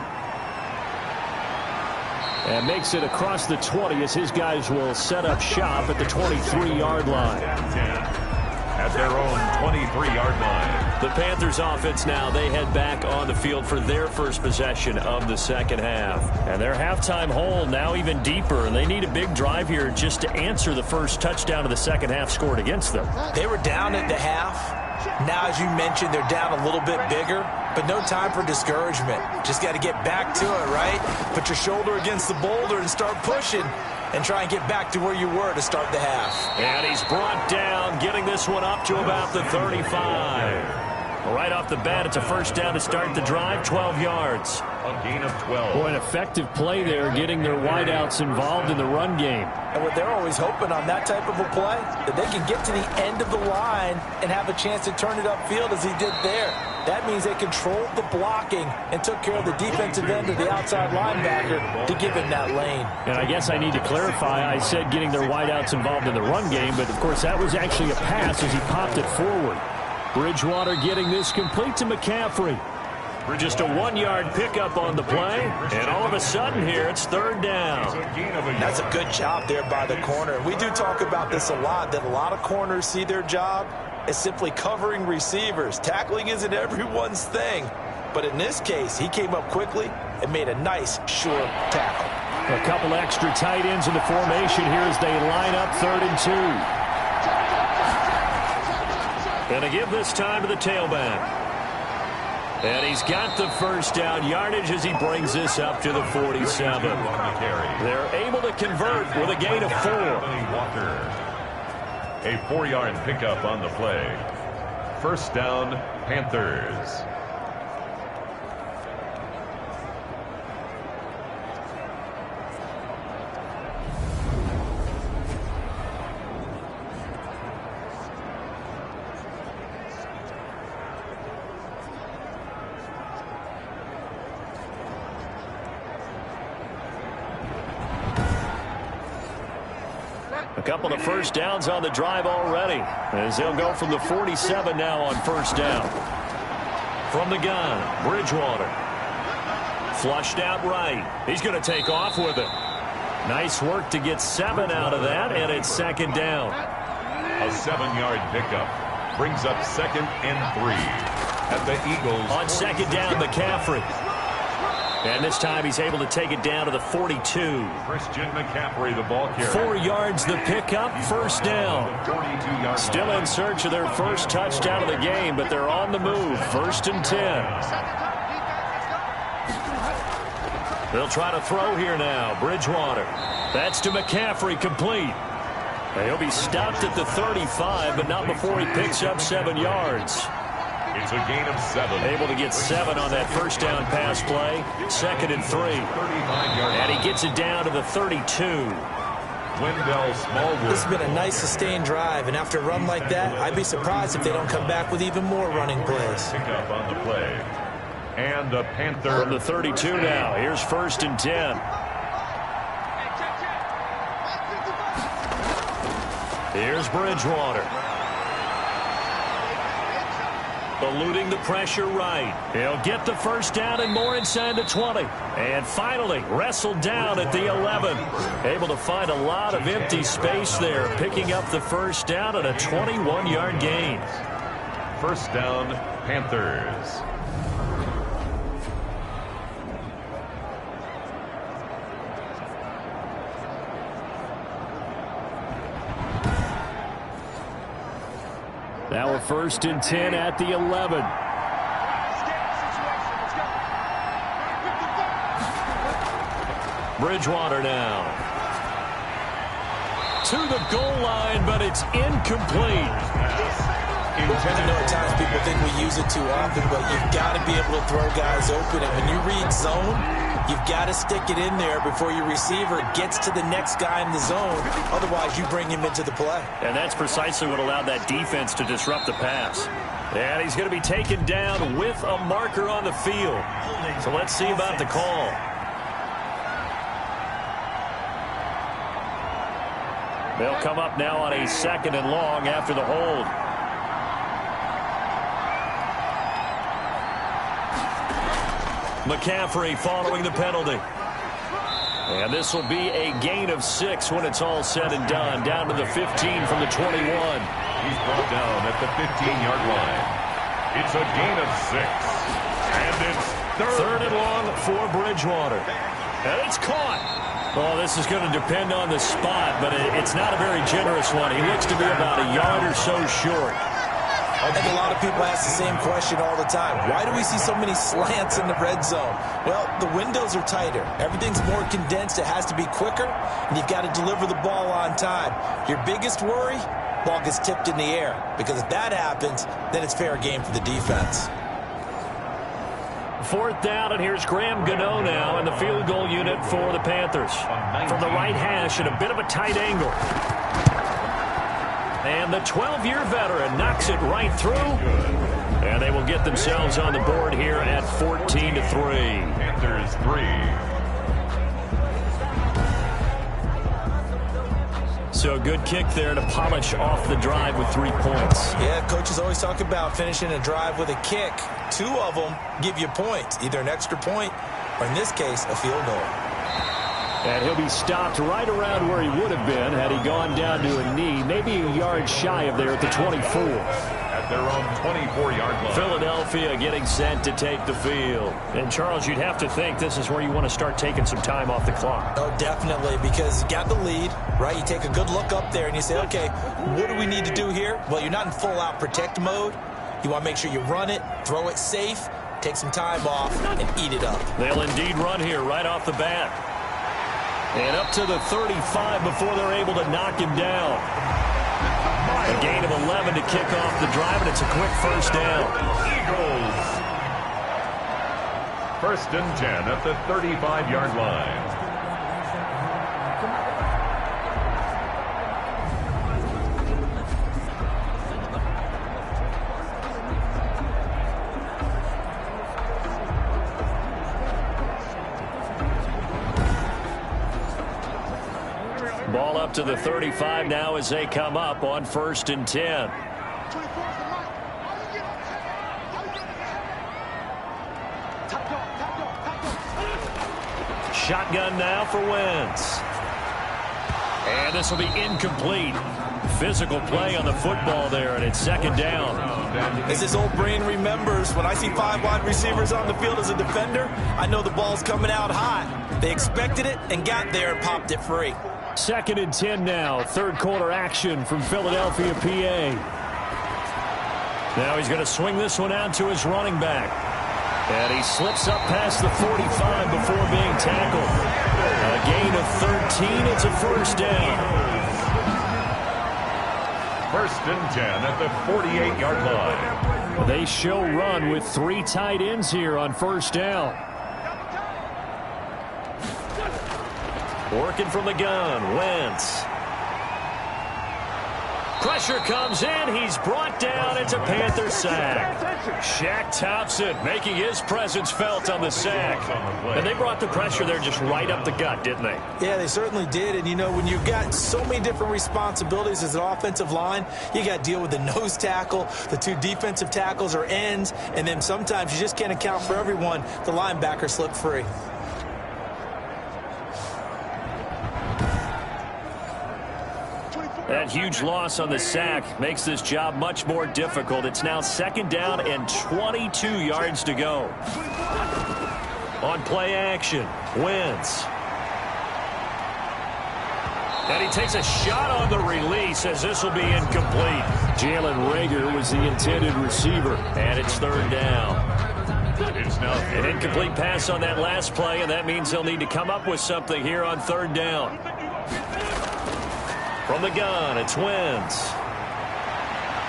And makes it across the 20 as his guys will set up shop at the 23-yard line. At their own 23-yard line. The Panthers offense now, they head back on the field for their first possession of the second half. And their halftime hole now even deeper, and they need a big drive here just to answer the first touchdown of the second half scored against them. They were down at the half. Now, as you mentioned, they're down a little bit bigger, but no time for discouragement. Just got to get back to it, right? Put your shoulder against the boulder and start pushing and try and get back to where you were to start the half. And he's brought down, getting this one up to about the 35. Right off the bat, it's a first down to start the drive, 12 yards. A gain of 12. Boy, an effective play there, getting their wideouts involved in the run game. And what they're always hoping on that type of a play, that they can get to the end of the line and have a chance to turn it upfield as he did there. That means they controlled the blocking and took care of the defensive end of the outside linebacker to give him that lane. And I guess I need to clarify, I said getting their wideouts involved in the run game, but of course that was actually a pass as he popped it forward. Bridgewater getting this complete to McCaffrey. Just a 1-yard pickup on the play, and all of a sudden here it's 3rd down. That's a good job there by the corner. We do talk about this a lot, that a lot of corners see their job as simply covering receivers. Tackling isn't everyone's thing, but in this case, he came up quickly and made a nice, sure tackle. A couple extra tight ends in the formation here as they line up 3rd and 2. And to give this time to the tailback. And he's got the first down yardage as he brings this up to the 47. They're able to convert with a gain of 4. A 4-yard pickup on the play. First down, Panthers. A couple of first downs on the drive already, as they'll go from the 47 now on first down. From the gun, Bridgewater. Flushed out right. He's going to take off with it. Nice work to get 7 out of that, and it's second down. A 7-yard pickup brings up 2nd and 3 at the Eagles. On second down, McCaffrey. And this time he's able to take it down to the 42. Christian McCaffrey, the ball carrier. 4 yards the pickup, first down. Still in search of their first touchdown of the game, but they're on the move. 1st and 10. They'll try to throw here now. Bridgewater. That's to McCaffrey, complete. He'll be stopped at the 35, but not before he picks up 7 yards. It's a gain of 7. Able to get 7 on that first down pass play. 2nd and 3. And he gets it down to the 32. Wendell Smallwood. This has been a nice sustained drive, and after a run like that, I'd be surprised if they don't come back with even more running plays. Pick up on the play. And the Panthers. From the 32 now. Here's 1st and 10. Here's Bridgewater. Eluding the pressure right. He'll get the first down and more inside the 20. And finally wrestled down at the 11. Able to find a lot of empty space there. Picking up the first down and a 21-yard gain. First down, Panthers. Now a 1st and 10 at the 11. Bridgewater now. To the goal line, but it's incomplete. I know at times people think we use it too often, but you've got to be able to throw guys open. And when you read zone, you've got to stick it in there before your receiver gets to the next guy in the zone. Otherwise, you bring him into the play. And that's precisely what allowed that defense to disrupt the pass. And he's going to be taken down with a marker on the field. So let's see about the call. They'll come up now on a 2nd and long after the hold. McCaffrey following the penalty. And this will be a gain of 6 when it's all said and done. Down to the 15 from the 21. He's brought down at the 15-yard line. It's a gain of 6. And it's third and long for Bridgewater. And it's caught. Oh, this is going to depend on the spot, but it's not a very generous one. He looks to be about a yard or so short. I think a lot of people ask the same question all the time. Why do we see so many slants in the red zone? Well, the windows are tighter. Everything's more condensed. It has to be quicker, and you've got to deliver the ball on time. Your biggest worry, ball gets tipped in the air, because if that happens, then it's fair game for the defense. 4th down, and here's Graham Gano now in the field goal unit for the Panthers. From the right hash at a bit of a tight angle. And the 12-year veteran knocks it right through. And they will get themselves on the board here at 14-3. Panthers 3. So a good kick there to polish off the drive with 3 points. Yeah, coaches always talk about finishing a drive with a kick. 2 of them give you points, either an extra point or, in this case, a field goal. And he'll be stopped right around where he would have been had he gone down to a knee, maybe a yard shy of there at the 24. At their own 24-yard line. Philadelphia getting set to take the field. And, Charles, you'd have to think this is where you want to start taking some time off the clock. Oh, definitely, because you got the lead, right? You take a good look up there and you say, okay, what do we need to do here? Well, you're not in full-out protect mode. You want to make sure you run it, throw it safe, take some time off, and eat it up. They'll indeed run here right off the bat. And up to the 35 before they're able to knock him down. A gain of 11 to kick off the drive, and it's a quick first down. Eagles. 1st and 10 at the 35-yard line. Ball up to the 35 now as they come up on 1st and 10. Shotgun now for Wentz. And this will be incomplete. Physical play on the football there, and it's 2nd down. As his old brain remembers, when I see 5 wide receivers on the field as a defender, I know the ball's coming out hot. They expected it and got there and popped it free. 2nd and 10 now. 3rd quarter action from Philadelphia, PA. Now he's going to swing this one out to his running back. And he slips up past the 45 before being tackled. A gain of 13. It's a 1st down. 1st and 10 at the 48-yard line. They show run with 3 tight ends here on 1st down. Working from the gun, Wentz. Pressure comes in. He's brought down. It's a Panther sack. Shaq Thompson making his presence felt on the sack. And they brought the pressure there just right up the gut, didn't they? Yeah, they certainly did. And, you know, when you've got so many different responsibilities as an offensive line, you got to deal with the nose tackle, the 2 defensive tackles or ends, and then sometimes you just can't account for everyone. The linebacker slipped free. That huge loss on the sack makes this job much more difficult. It's now 2nd down and 22 yards to go. On play action, Wentz. And he takes a shot on the release as this will be incomplete. Jalen Reagor was the intended receiver, and it's 3rd down. It's now An incomplete pass on that last play, and that means they'll need to come up with something here on 3rd down. From the gun, it's Wentz.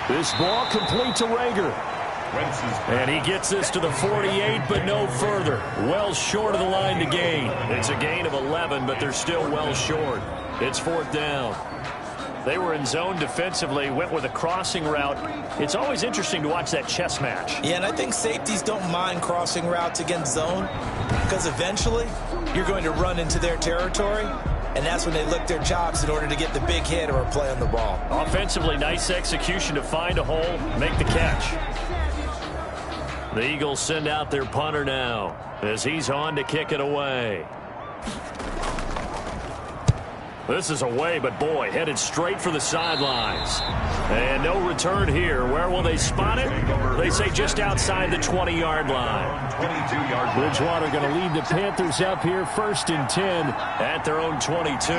This ball complete to Reagor. And he gets this to the 48, but no further. Well short of the line to gain. It's a gain of 11, but they're still well short. It's 4th down. They were in zone defensively, went with a crossing route. It's always interesting to watch that chess match. Yeah, and I think safeties don't mind crossing routes against zone because eventually you're going to run into their territory. And that's when they lick their chops in order to get the big hit or a play on the ball. Offensively, nice execution to find a hole, make the catch. The Eagles send out their punter now as he's on to kick it away. This is away, but boy, headed straight for the sidelines. And no return here. Where will they spot it? They say just outside the 20-yard line. 22-yard Bridgewater going to lead the Panthers up here 1st and 10 at their own 22.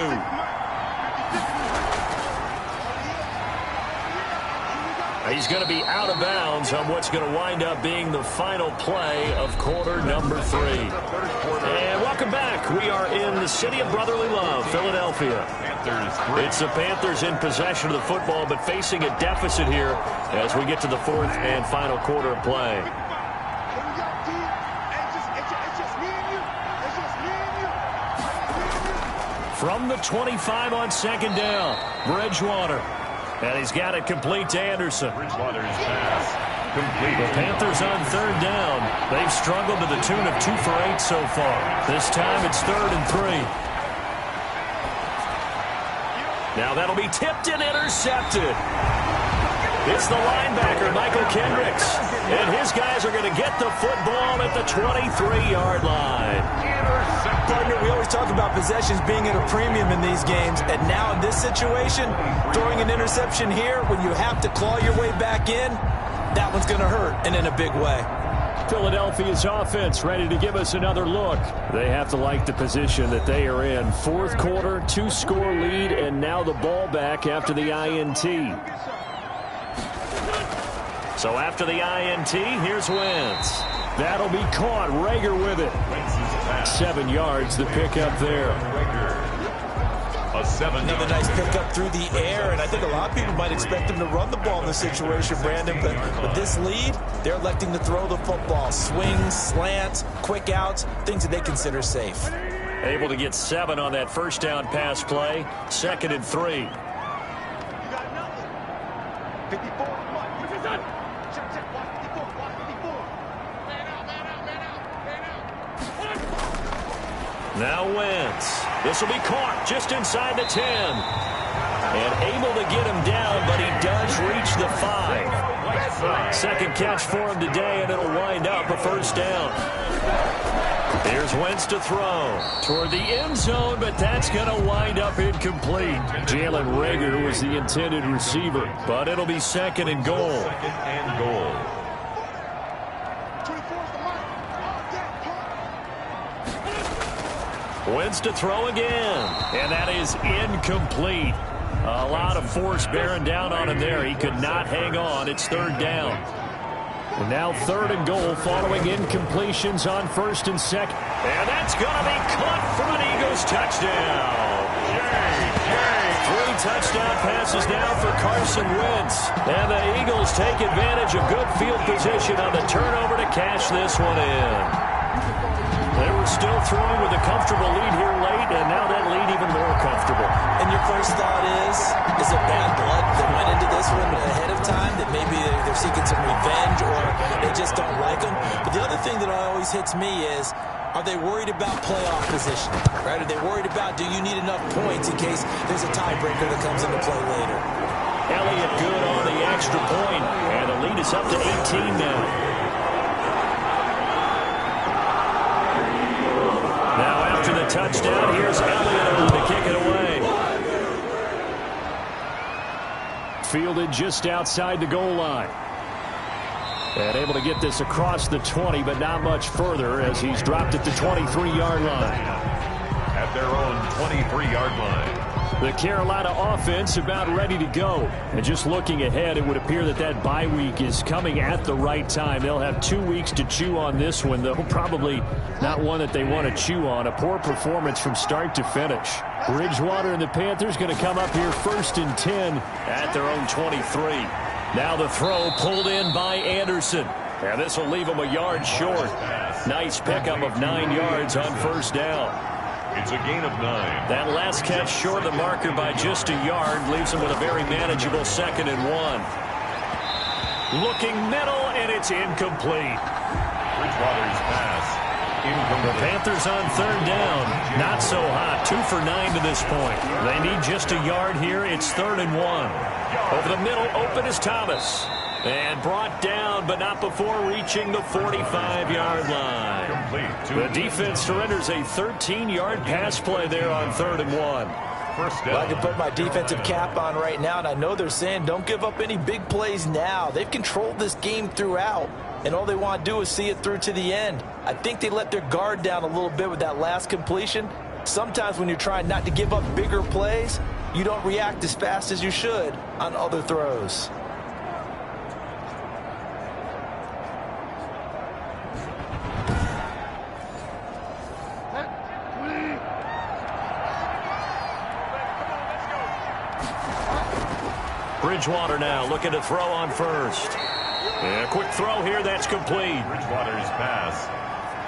He's going to be out of bounds on what's going to wind up being the final play of quarter number 3. And welcome back. We are in the city of brotherly love, Philadelphia. It's the Panthers in possession of the football, but facing a deficit here as we get to the 4th and final quarter of play. From the 25 on 2nd down, Bridgewater. And he's got it complete to Anderson. Bridgewater's pass complete. The Panthers on 3rd down. They've struggled to the tune of 2 for 8 so far. This time it's 3rd and 3. Now that'll be tipped and intercepted. It's the linebacker, Michael Kendricks. And his guys are going to get the football at the 23-yard line. Partner, we always talk about possessions being at a premium in these games, and now in this situation, throwing an interception here when you have to claw your way back in, that one's going to hurt, and in a big way. Philadelphia's offense ready to give us another look. They have to like the position that they are in. 4th quarter, 2-score lead, and now the ball back after the INT. So after the INT, here's Wentz. That'll be caught. Reagor with it. 7 yards the pickup there. Another nice pickup through the air, and I think a lot of people might expect him to run the ball in this situation, Brandon, but with this lead, they're electing to throw the football. Swings, slants, quick outs, things that they consider safe. Able to get 7 on that 1st down pass play. 2nd and 3. Now Wentz. This will be caught just inside the 10. And able to get him down, but he does reach the 5. Second catch for him today, and it'll wind up a first down. Here's Wentz to throw toward the end zone, but that's going to wind up incomplete. Jalen Reagor was the intended receiver, but it'll be second and goal. Second and goal. Wentz to throw again, and that is incomplete. A lot of force bearing down on him there. He could not hang on. It's third down. And now third and goal following incompletions on first and second. And that's going to be caught from an Eagles touchdown. Three touchdown passes now for Carson Wentz. And the Eagles take advantage of good field position on the turnover to cash this one in. They were still throwing with a comfortable lead here late, and now that lead even more comfortable. And your first thought is it bad blood that went into this one ahead of time, that maybe they're seeking some revenge or they just don't like them? But the other thing that always hits me is, are they worried about playoff positioning? Right? Are they worried about, do you need enough points in case there's a tiebreaker that comes into play later? Elliott good on the extra point, and the lead is up to 18 now. Now after the touchdown, here's Elliott to kick it away. Fielded just outside the goal line. And able to get this across the 20, but not much further as he's dropped at the 23-yard line. At their own 23-yard line. The Carolina offense about ready to go. And just looking ahead, it would appear that that bye week is coming at the right time. They'll have 2 weeks to chew on this one, though probably not one that they want to chew on. A poor performance from start to finish. Bridgewater and the Panthers going to come up here first and 10 at their own 23. Now the throw pulled in by Anderson. And this will leave him a yard short. Nice pickup of 9 yards on first down. It's a gain of 9. That last catch short of the marker by just a yard leaves him with a very manageable second and 1. Looking middle, and it's incomplete. Bridgewater's pass. Incomplete. The Panthers on third down. Not so hot. 2 for 9 to this point. They need just a yard here. It's third and 1. Over the middle, open is Thomas. And brought down, but not before reaching the 45-yard line. The defense surrenders a 13-yard pass play there on third and 1. First down. Well, I can put my defensive cap on right now, and I know they're saying don't give up any big plays now. They've controlled this game throughout, and all they want to do is see it through to the end. I think they let their guard down a little bit with that last completion. Sometimes when you're trying not to give up bigger plays, you don't react as fast as you should on other throws. Bridgewater now looking to throw on first. And a quick throw here, that's complete. Bridgewater's pass.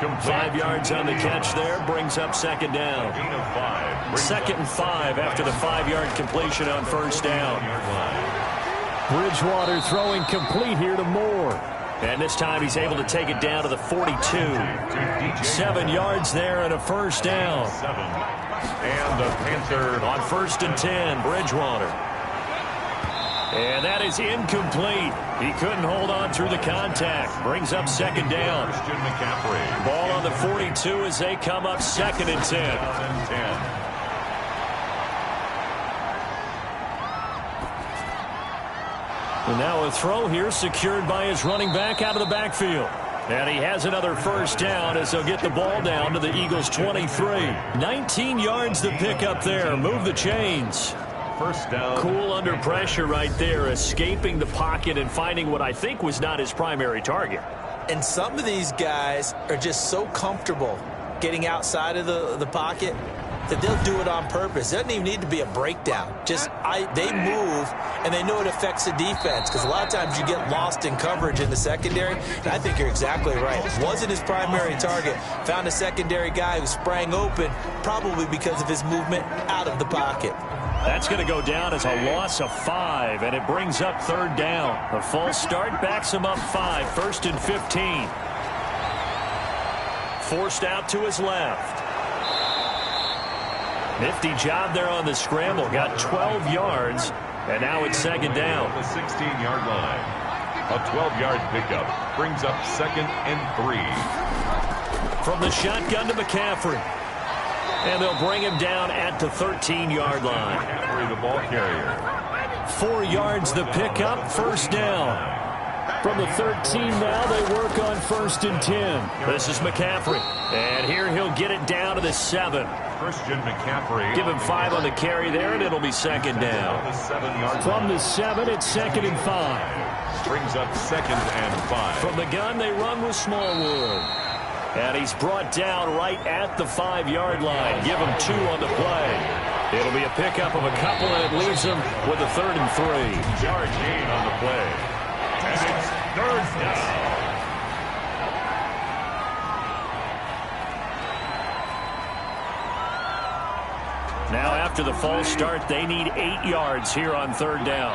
Complete. 5 yards on the catch there, brings up second down. Gain of 5. Second and 5 after the 5-yard completion on first down. Bridgewater throwing complete here to Moore. And this time he's able to take it down to the 42. 7 yards there and a first down. 7. And the Panthers on first and 10, Bridgewater. And that is incomplete. He couldn't hold on through the contact. Brings up second down. Christian McCaffrey. Ball on the 42 as they come up second and 10. And now a throw here secured by his running back out of the backfield. And he has another first down as they'll get the ball down to the Eagles' 23. 19 yards to pick up there. Move the chains. First down. Cool under pressure right there, escaping the pocket and finding what I think was not his primary target. And some of these guys are just so comfortable getting outside of the pocket that they'll do it on purpose. It doesn't even need to be a breakdown. They move, and they know it affects the defense, because a lot of times you get lost in coverage in the secondary. And I think you're exactly right. Wasn't his primary target. Found a secondary guy who sprang open, probably because of his movement out of the pocket. That's going to go down as a loss of 5, and it brings up third down. A false start backs him up 5, first and 15. Forced out to his left. Nifty job there on the scramble. Got 12 yards, and now it's second down. The 16-yard line. A 12-yard pickup brings up 2nd and 3. From the shotgun to McCaffrey. And they'll bring him down at the 13-yard line. McCaffrey, the ball carrier. 4 yards the pickup, first down. From the 13 now, they work on 1st and 10. This is McCaffrey. And here he'll get it down to the 7. Christian McCaffrey. Give him 5 on the carry there, and it'll be second down. From the 7, it's 2nd and 5. Brings up 2nd and 5. From the gun, they run with Smallwood. And he's brought down right at the 5-yard line. Give him 2 on the play. It'll be a pickup of a couple, and it leaves him with a 3rd and 3. Yard gain on the play. And it's 3rd down. Now after the false start, they need 8 yards here on 3rd down.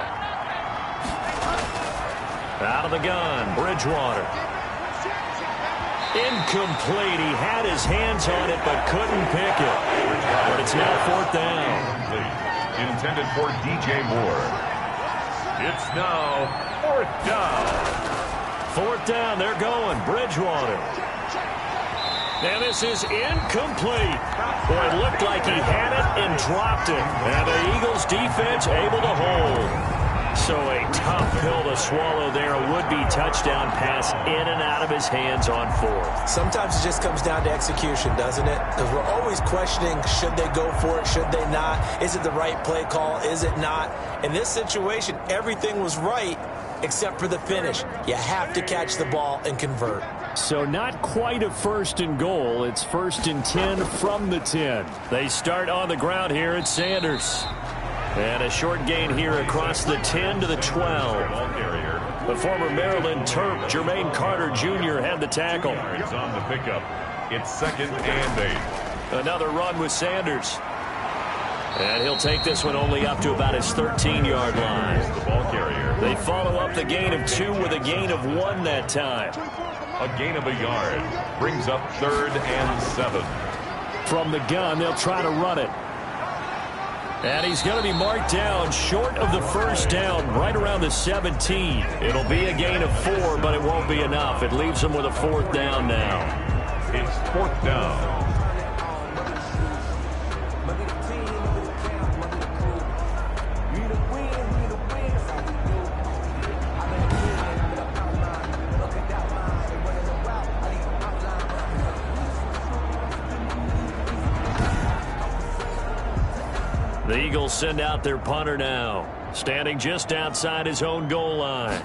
Out of the gun, Bridgewater. Incomplete. He had his hands on it but couldn't pick it. But it's now 4th down. Intended for DJ Moore. It's now 4th down. 4th down, they're going. Bridgewater. And this is incomplete. Boy, it looked like he had it and dropped it. And the Eagles defense able to hold. So a tough pill to swallow there. A would-be touchdown pass in and out of his hands on 4th. Sometimes it just comes down to execution, doesn't it? Because we're always questioning, should they go for it, should they not? Is it the right play call, is it not? In this situation, everything was right except for the finish. You have to catch the ball and convert. So not quite a 1st and goal. It's 1st and 10 from the 10. They start on the ground here at Sanders. And a short gain here across the 10 to the 12. The former Maryland Terp, Jermaine Carter Jr. had the tackle. It's on the pickup. It's 2nd and 8. Another run with Sanders. And he'll take this one only up to about his 13-yard line. The ball carrier. They follow up the gain of 2 with a gain of 1 that time. A gain of a yard brings up 3rd and 7. From the gun, they'll try to run it. And he's going to be marked down short of the 1st down, right around the 17. It'll be a gain of 4, but it won't be enough. It leaves him with a 4th down now. It's 4th down. The Eagles send out their punter now, standing just outside his own goal line.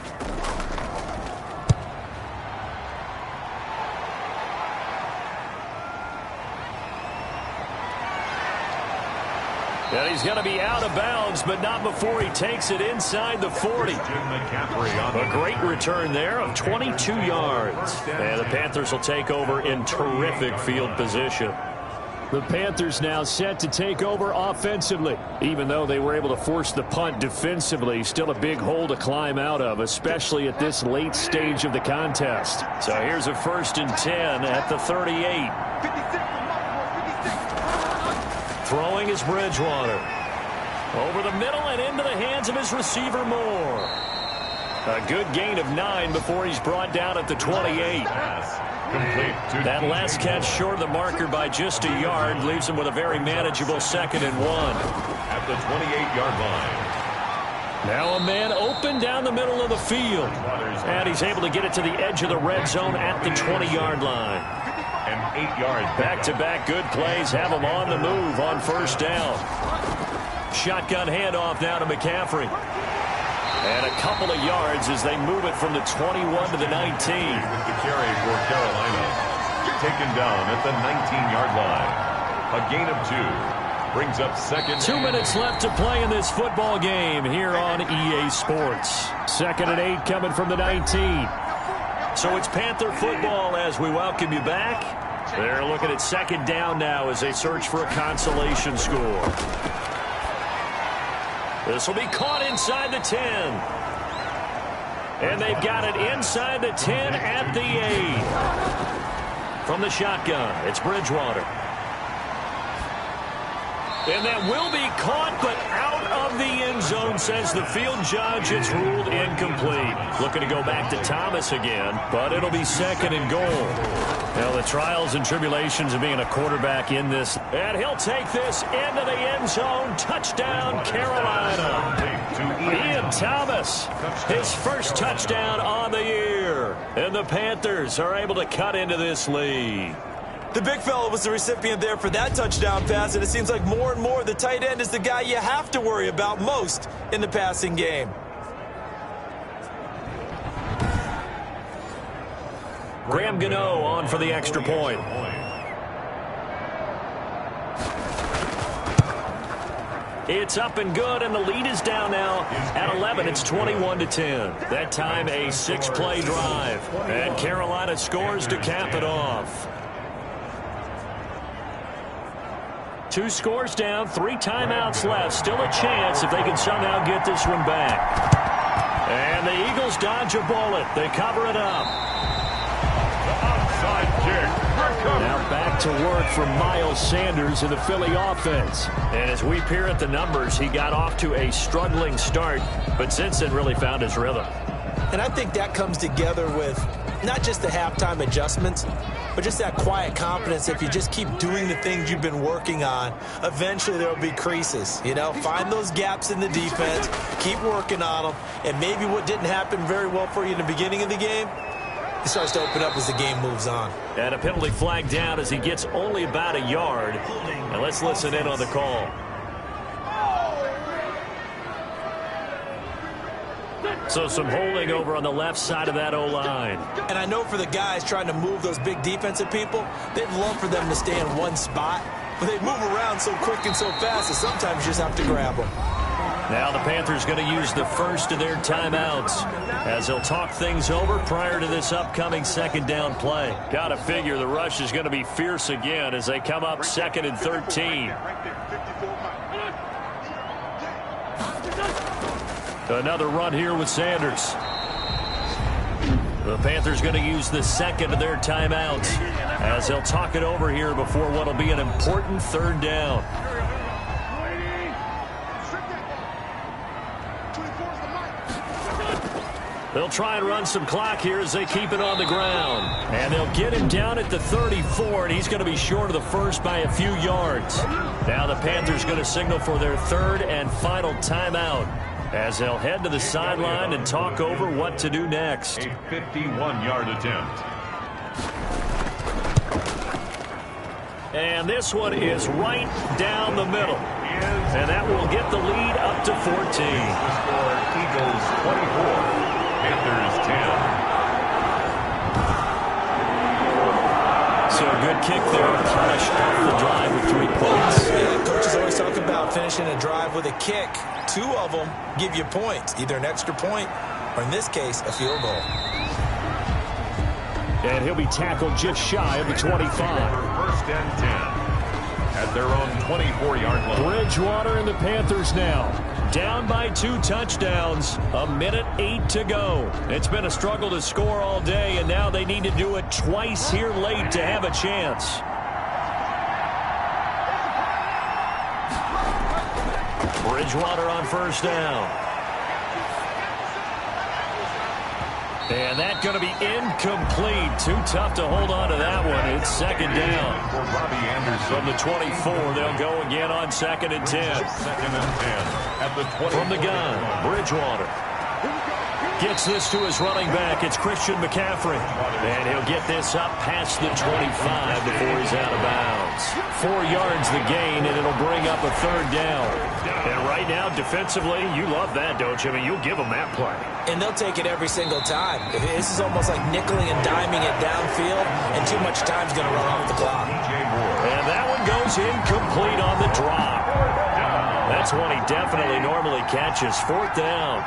And he's going to be out of bounds, but not before he takes it inside the 40. A great return there of 22 yards. And the Panthers will take over in terrific field position. The Panthers now set to take over offensively. Even though they were able to force the punt defensively, still a big hole to climb out of, especially at this late stage of the contest. So here's a 1st and 10 at the 38. Throwing is Bridgewater. Over the middle and into the hands of his receiver Moore. A good gain of 9 before he's brought down at the 28. That last catch short of the marker by just a yard leaves him with a very manageable 2nd and 1. At the 28-yard line. Now a man open down the middle of the field. And he's able to get it to the edge of the red zone at the 20-yard line. An 8-yard back-to-back good plays have him on the move on 1st down. Shotgun handoff now to McCaffrey. And a couple of yards as they move it from the 21 to the 19. With the carry for Carolina. Taken down at the 19-yard line. A gain of 2. Brings up 2nd. 2 minutes left to play in this football game here on EA Sports. 2nd and 8 coming from the 19. So it's Panther football as we welcome you back. They're looking at 2nd down now as they search for a consolation score. This will be caught inside the 10. And they've got it inside the 10 at the 8. From the shotgun, it's Bridgewater. And that will be caught, but out of the end zone, says the field judge. It's ruled incomplete. Looking to go back to Thomas again, but it'll be second and goal. Now, the trials and tribulations of being a quarterback in this. And he'll take this into the end zone. Touchdown, Carolina. Ian Thomas, his first touchdown on the year. And the Panthers are able to cut into this lead. The big fella was the recipient there for that touchdown pass, and it seems like more and more the tight end is the guy you have to worry about most in the passing game. Graham Gano on for the extra point. It's up and good, and the lead is down now at 11. It's 21-10. That time a 6-play drive, and Carolina scores to cap it off. 2 scores down, 3 timeouts left. Still a chance if they can somehow get this one back. And the Eagles dodge a bullet. They cover it up. Onside kick. Now back to work for Miles Sanders in the Philly offense. And as we peer at the numbers, he got off to a struggling start, but since then really found his rhythm. And I think that comes together with not just the halftime adjustments, but just that quiet confidence. If you just keep doing the things you've been working on, eventually there will be creases. You know, find those gaps in the defense, keep working on them, and maybe what didn't happen very well for you in the beginning of the game, it starts to open up as the game moves on. And a penalty flag down as he gets only about a yard. And let's listen in on the call. So some holding over on the left side of that O-line. And I know for the guys trying to move those big defensive people, they'd love for them to stay in one spot, but they move around so quick and so fast that sometimes you just have to grab them. Now the Panthers going to use the first of their timeouts as they'll talk things over prior to this upcoming second down play. Got to figure the rush is going to be fierce again as they come up 2nd and 13. Another run here with Sanders. The Panthers going to use the second of their timeouts as they'll talk it over here before what will be an important 3rd down. They'll try and run some clock here as they keep it on the ground. And they'll get him down at the 34, and he's going to be short of the first by a few yards. Now the Panthers going to signal for their 3rd and final timeout as they'll head to the sideline and talk over what to do next. A 51-yard attempt. And this one is right down the middle. And that will get the lead up to 14. The score, Eagles 24, Panthers 10. So a good kick there. Finish off the drive with 3 points. Yeah, coaches always talk about finishing a drive with a kick. 2 of them give you points, either an extra point or, in this case, a field goal. And he'll be tackled just shy of the 25. 1st and 10 at their own 24-yard line. Bridgewater and the Panthers now down by 2 touchdowns. 1:08 to go. It's been a struggle to score all day, and now they need to do it twice here late to have a chance. Bridgewater on 1st down. And that's going to be incomplete. Too tough to hold on to that one. It's 2nd down. For Robbie Anderson. From the 24, they'll go again on 2nd and 10. 2nd and 10 at the 20. From the gun, Bridgewater gets this to his running back. It's Christian McCaffrey. And he'll get this up past the 25 before he's out of bounds. 4 yards the gain, and it'll bring up a 3rd down. And right now, defensively, you love that, don't you? I mean, you'll give them that play. And they'll take it every single time. This is almost like nickeling and diming it downfield, and too much time's going to run off the clock. And that one goes incomplete on the drop. That's one he definitely normally catches. 4th down.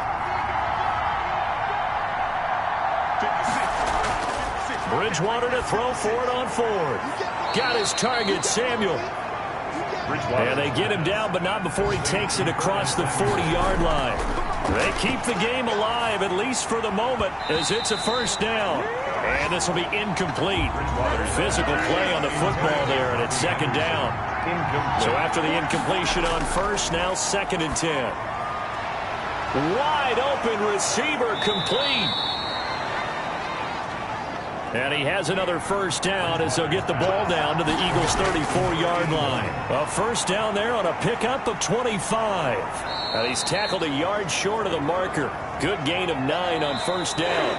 Bridgewater to throw for it on 4th. Got his target, Samuel. And they get him down, but not before he takes it across the 40-yard line. They keep the game alive, at least for the moment, as it's a 1st down. And this will be incomplete. Physical play on the football there, and it's second down. So after the incompletion on first, now 2nd and 10. Wide open receiver, complete. And he has another first down as they'll get the ball down to the Eagles' 34-yard line. A first down there on a pickup of 25. And he's tackled a yard short of the marker. Good gain of 9 on first down.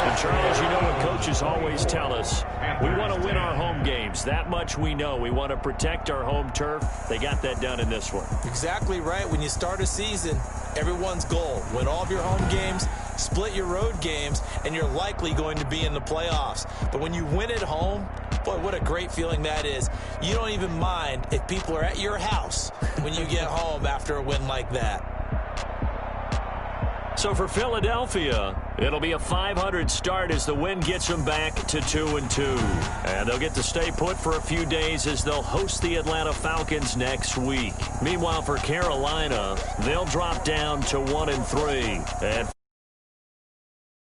And Charles, you know what coaches always tell us. We want to win our home games. That much we know. We want to protect our home turf. They got that done in this one. Exactly right. When you start a season, everyone's goal: win all of your home games, split your road games, and you're likely going to be in the playoffs. But when you win at home, boy, what a great feeling that is. You don't even mind if people are at your house when you get home after a win like that. So for Philadelphia, it'll be a .500 start as the win gets them back to 2-2. And they'll get to stay put for a few days as they'll host the Atlanta Falcons next week. Meanwhile, for Carolina, they'll drop down to 1-3. And